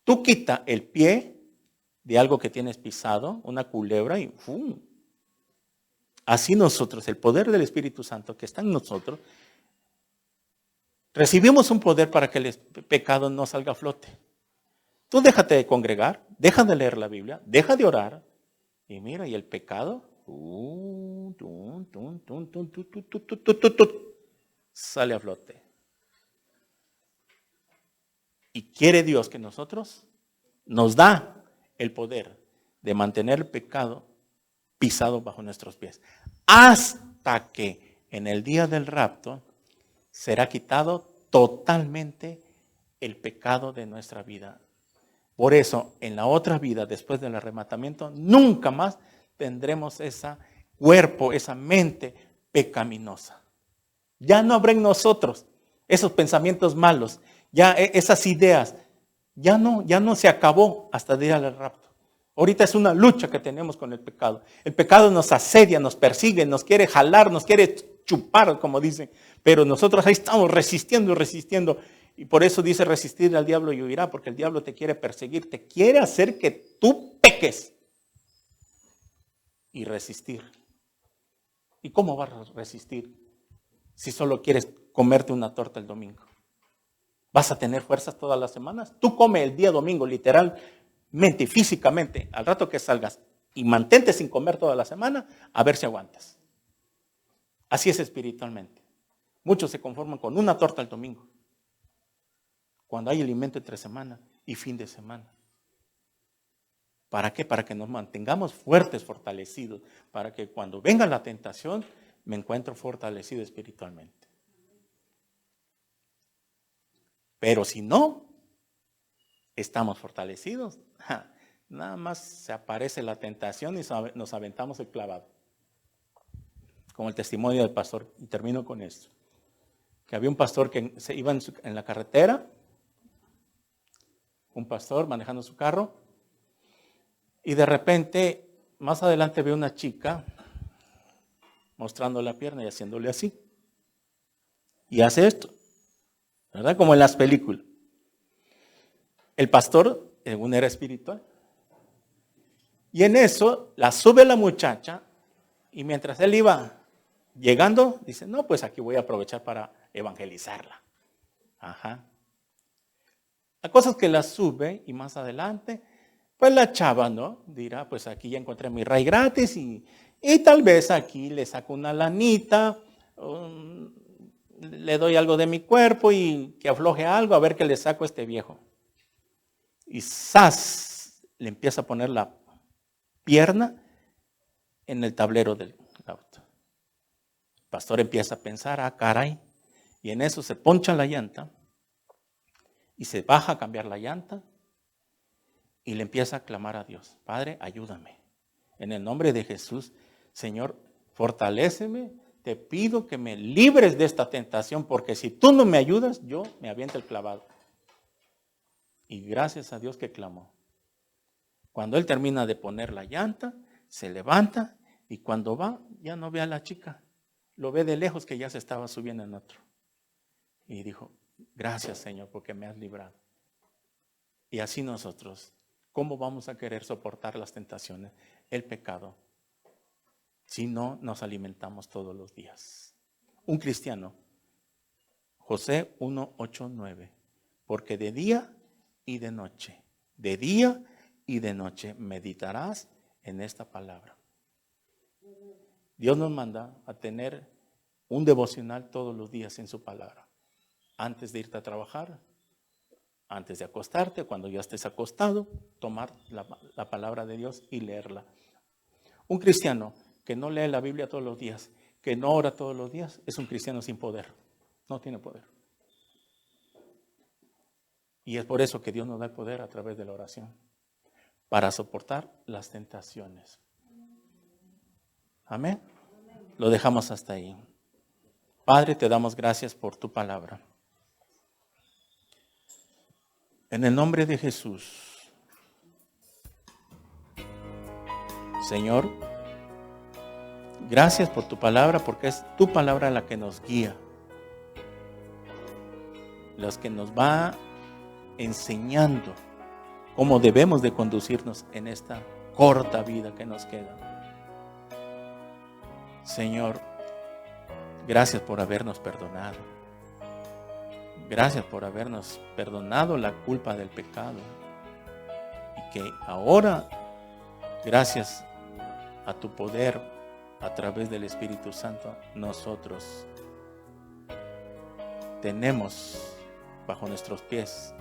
Tú quita el pie de algo que tienes pisado, una culebra, y ¡fum! Así nosotros, el poder del Espíritu Santo que está en nosotros, recibimos un poder para que el pecado no salga a flote. Tú déjate de congregar, deja de leer la Biblia, deja de orar, y mira, y el pecado sale a flote. Y quiere Dios que nosotros nos da el poder de mantener el pecado pisado bajo nuestros pies. Hasta que en el día del rapto será quitado totalmente el pecado de nuestra vida. Por eso, en la otra vida, después del arrebatamiento, nunca más tendremos ese cuerpo, esa mente pecaminosa. Ya no habrá en nosotros esos pensamientos malos, ya esas ideas, ya no se acabó hasta el día del rapto. Ahorita es una lucha que tenemos con el pecado. El pecado nos asedia, nos persigue, nos quiere jalar, nos quiere chupar, como dicen. Pero nosotros ahí estamos resistiendo. Y por eso dice resistir al diablo y huirá, porque el diablo te quiere perseguir, te quiere hacer que tú peques y resistir. ¿Y cómo vas a resistir si solo quieres comerte una torta el domingo? ¿Vas a tener fuerzas todas las semanas? Tú come el día domingo literalmente y físicamente al rato que salgas y mantente sin comer toda la semana a ver si aguantas. Así es espiritualmente. Muchos se conforman con una torta el domingo, cuando hay alimento entre semana y fin de semana. ¿Para qué? Para que nos mantengamos fuertes, fortalecidos, para que cuando venga la tentación me encuentro fortalecido espiritualmente. Pero si no estamos fortalecidos, nada más se aparece la tentación y nos aventamos el clavado. Como el testimonio del pastor, y termino con esto. Que había un pastor que se iba en la carretera, un pastor manejando su carro, y de repente, más adelante ve una chica mostrando la pierna y haciéndole así. Y hace esto, ¿verdad? Como en las películas. El pastor, según era espiritual, y en eso la sube la muchacha, y mientras él iba llegando, dice, no, pues aquí voy a aprovechar para evangelizarla. Ajá. La cosa es que la sube y más adelante, pues la chava, ¿no? Dirá, pues aquí ya encontré mi ray gratis y tal vez aquí le saco una lanita, le doy algo de mi cuerpo y que afloje algo, a ver qué le saco a este viejo. Y ¡zas! Le empieza a poner la pierna en el tablero del auto. El pastor empieza a pensar, caray, y en eso se poncha la llanta y se baja a cambiar la llanta y le empieza a clamar a Dios, Padre, ayúdame. En el nombre de Jesús, Señor, fortaléceme, te pido que me libres de esta tentación, porque si tú no me ayudas, yo me aviento el clavado. Y gracias a Dios que clamó. Cuando él termina de poner la llanta, se levanta y cuando va, ya no ve a la chica. Lo ve de lejos que ya se estaba subiendo en otro. Y dijo, gracias Señor porque me has librado. Y así nosotros, ¿cómo vamos a querer soportar las tentaciones, el pecado, si no nos alimentamos todos los días? Un cristiano, José 1:8-9, porque de día y de noche meditarás en esta palabra. Dios nos manda a tener un devocional todos los días en su palabra. Antes de irte a trabajar, antes de acostarte, cuando ya estés acostado, tomar la palabra de Dios y leerla. Un cristiano que no lee la Biblia todos los días, que no ora todos los días, es un cristiano sin poder. No tiene poder. Y es por eso que Dios nos da el poder a través de la oración, para soportar las tentaciones. Amén. Lo dejamos hasta ahí. Padre, te damos gracias por tu palabra. En el nombre de Jesús, Señor, gracias por tu palabra, porque es tu palabra la que nos guía, la que nos va enseñando cómo debemos de conducirnos en esta corta vida que nos queda. Señor, gracias por habernos perdonado. Gracias por habernos perdonado la culpa del pecado. Y que ahora, gracias a tu poder, a través del Espíritu Santo, nosotros tenemos bajo nuestros pies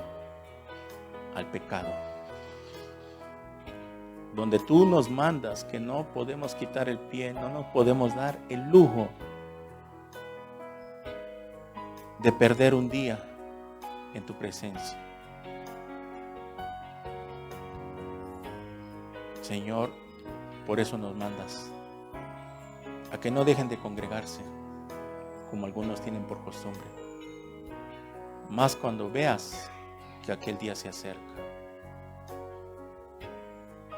al pecado. Donde tú nos mandas que no podemos quitar el pie, no nos podemos dar el lujo de perder un día en tu presencia. Señor, por eso nos mandas a que no dejen de congregarse, como algunos tienen por costumbre, más cuando veas que aquel día se acerca.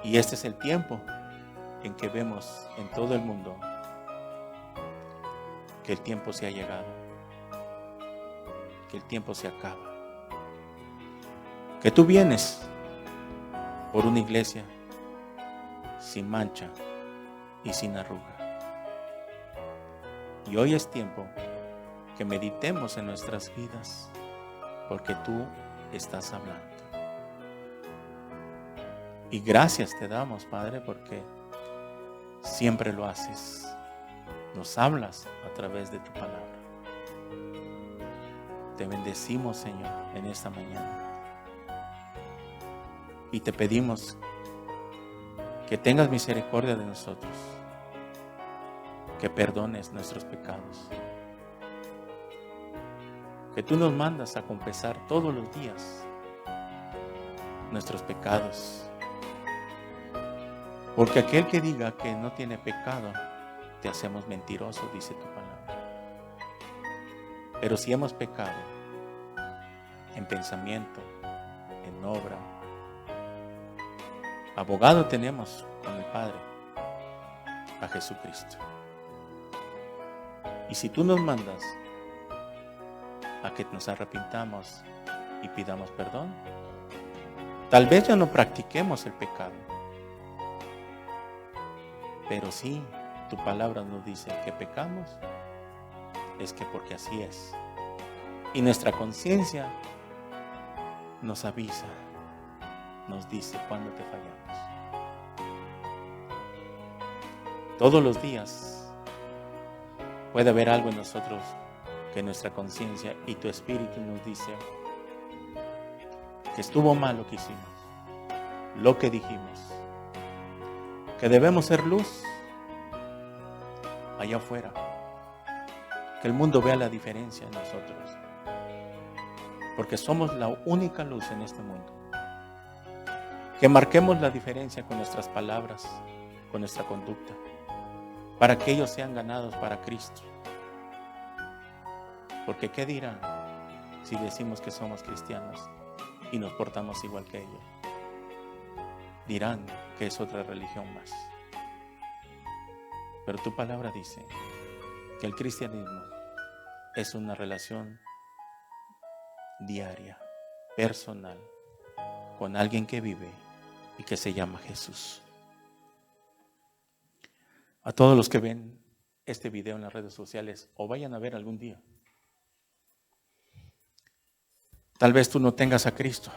Y este es el tiempo en que vemos en todo el mundo que el tiempo se ha llegado, que el tiempo se acaba, que tú vienes por una iglesia sin mancha y sin arruga. Y hoy es tiempo que meditemos en nuestras vidas, porque tú estás hablando. Y gracias te damos, Padre, porque siempre lo haces. Nos hablas a través de tu palabra. Te bendecimos, Señor, en esta mañana. Y te pedimos que tengas misericordia de nosotros, que perdones nuestros pecados, que tú nos mandas a confesar todos los días nuestros pecados. Porque aquel que diga que no tiene pecado, te hacemos mentiroso, dice tu palabra. Pero si hemos pecado en pensamiento, en obra, abogado tenemos con el Padre, a Jesucristo. Y si tú nos mandas a que nos arrepintamos y pidamos perdón, tal vez ya no practiquemos el pecado. Pero si tu palabra nos dice que pecamos, es que porque así es. Y nuestra conciencia nos avisa, nos dice cuando te fallamos. Todos los días puede haber algo en nosotros que nuestra conciencia y tu espíritu nos dice que estuvo mal lo que hicimos, lo que dijimos, que debemos ser luz allá afuera, que el mundo vea la diferencia en nosotros, porque somos la única luz en este mundo. Que marquemos la diferencia con nuestras palabras, con nuestra conducta, para que ellos sean ganados para Cristo. Porque ¿qué dirán si decimos que somos cristianos y nos portamos igual que ellos? Dirán que es otra religión más. Pero tu palabra dice que el cristianismo es una relación diaria, personal, con alguien que vive y que se llama Jesús. A todos los que ven este video en las redes sociales o vayan a ver algún día, tal vez tú no tengas a Cristo.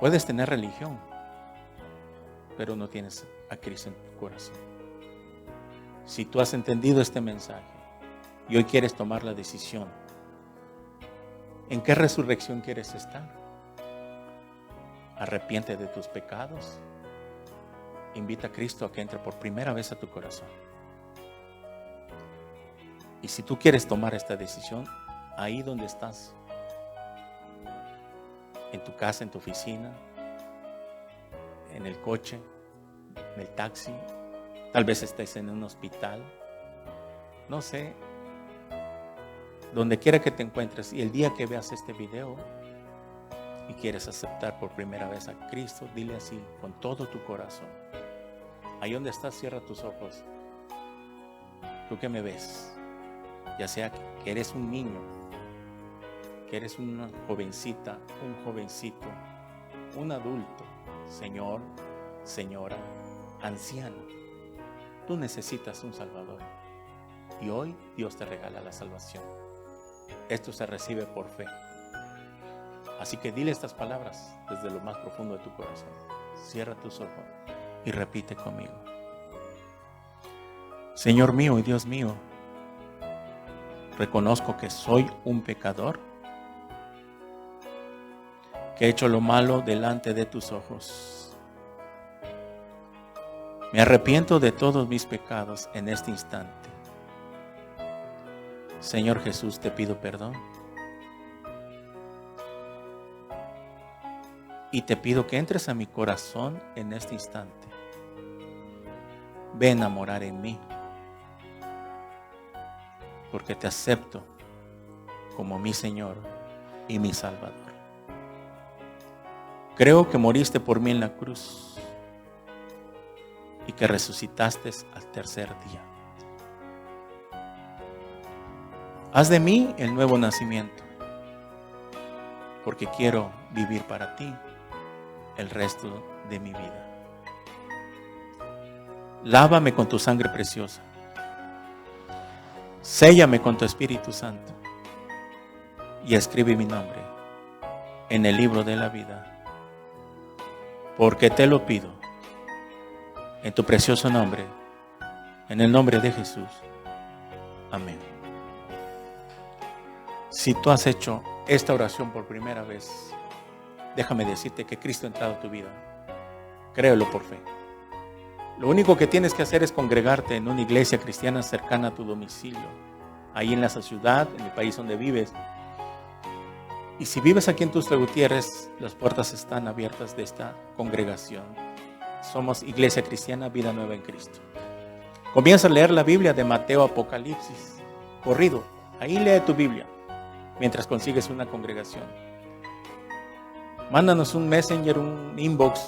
Puedes tener religión, pero no tienes a Cristo en tu corazón. Si tú has entendido este mensaje y hoy quieres tomar la decisión, ¿en qué resurrección quieres estar? Arrepiente de tus pecados. Invita a Cristo a que entre por primera vez a tu corazón. Y si tú quieres tomar esta decisión, ahí donde estás, en tu casa, en tu oficina, en el coche, en el taxi, tal vez estés en un hospital, no sé, donde quiera que te encuentres, y el día que veas este video y quieres aceptar por primera vez a Cristo, dile así con todo tu corazón. Ahí donde estás, cierra tus ojos. Tú que me ves, ya sea que eres un niño, que eres una jovencita, un jovencito, un adulto, señor, señora, anciano, tú necesitas un Salvador. Y hoy Dios te regala la salvación. Esto se recibe por fe. Así que dile estas palabras desde lo más profundo de tu corazón. Cierra tus ojos y repite conmigo. Señor mío y Dios mío, reconozco que soy un pecador, que he hecho lo malo delante de tus ojos. Me arrepiento de todos mis pecados en este instante. Señor Jesús, te pido perdón. Y te pido que entres a mi corazón en este instante. Ven a morar en mí, porque te acepto como mi Señor y mi Salvador. Creo que moriste por mí en la cruz y que resucitaste al tercer día. Haz de mí el nuevo nacimiento, porque quiero vivir para ti el resto de mi vida. Lávame con tu sangre preciosa. Séllame con tu Espíritu Santo y escribe mi nombre en el libro de la vida, porque te lo pido en tu precioso nombre, en el nombre de Jesús. Amén. Si tú has hecho esta oración por primera vez, déjame decirte que Cristo ha entrado a tu vida Créelo por fe. Lo único que tienes que hacer es congregarte en una iglesia cristiana cercana a tu domicilio, ahí en la ciudad, en el país donde vives. Y si vives aquí en Tuxtla Gutiérrez, las puertas están abiertas de esta congregación. Somos Iglesia Cristiana Vida Nueva en Cristo. Comienza a leer la Biblia de Mateo a Apocalipsis, corrido. Ahí lee tu Biblia mientras consigues una congregación. Mándanos un messenger, un inbox,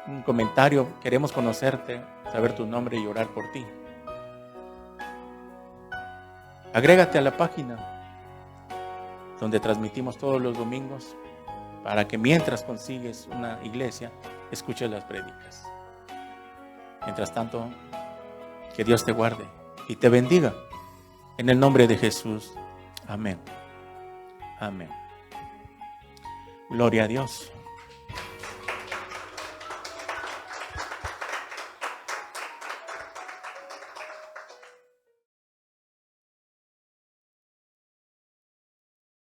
un comentario. Queremos conocerte, saber tu nombre y orar por ti. Agrégate a la página donde transmitimos todos los domingos para que mientras consigues una iglesia, escuches las prédicas. Mientras tanto, que Dios te guarde y te bendiga. En el nombre de Jesús. Amén. Amén. Gloria a Dios.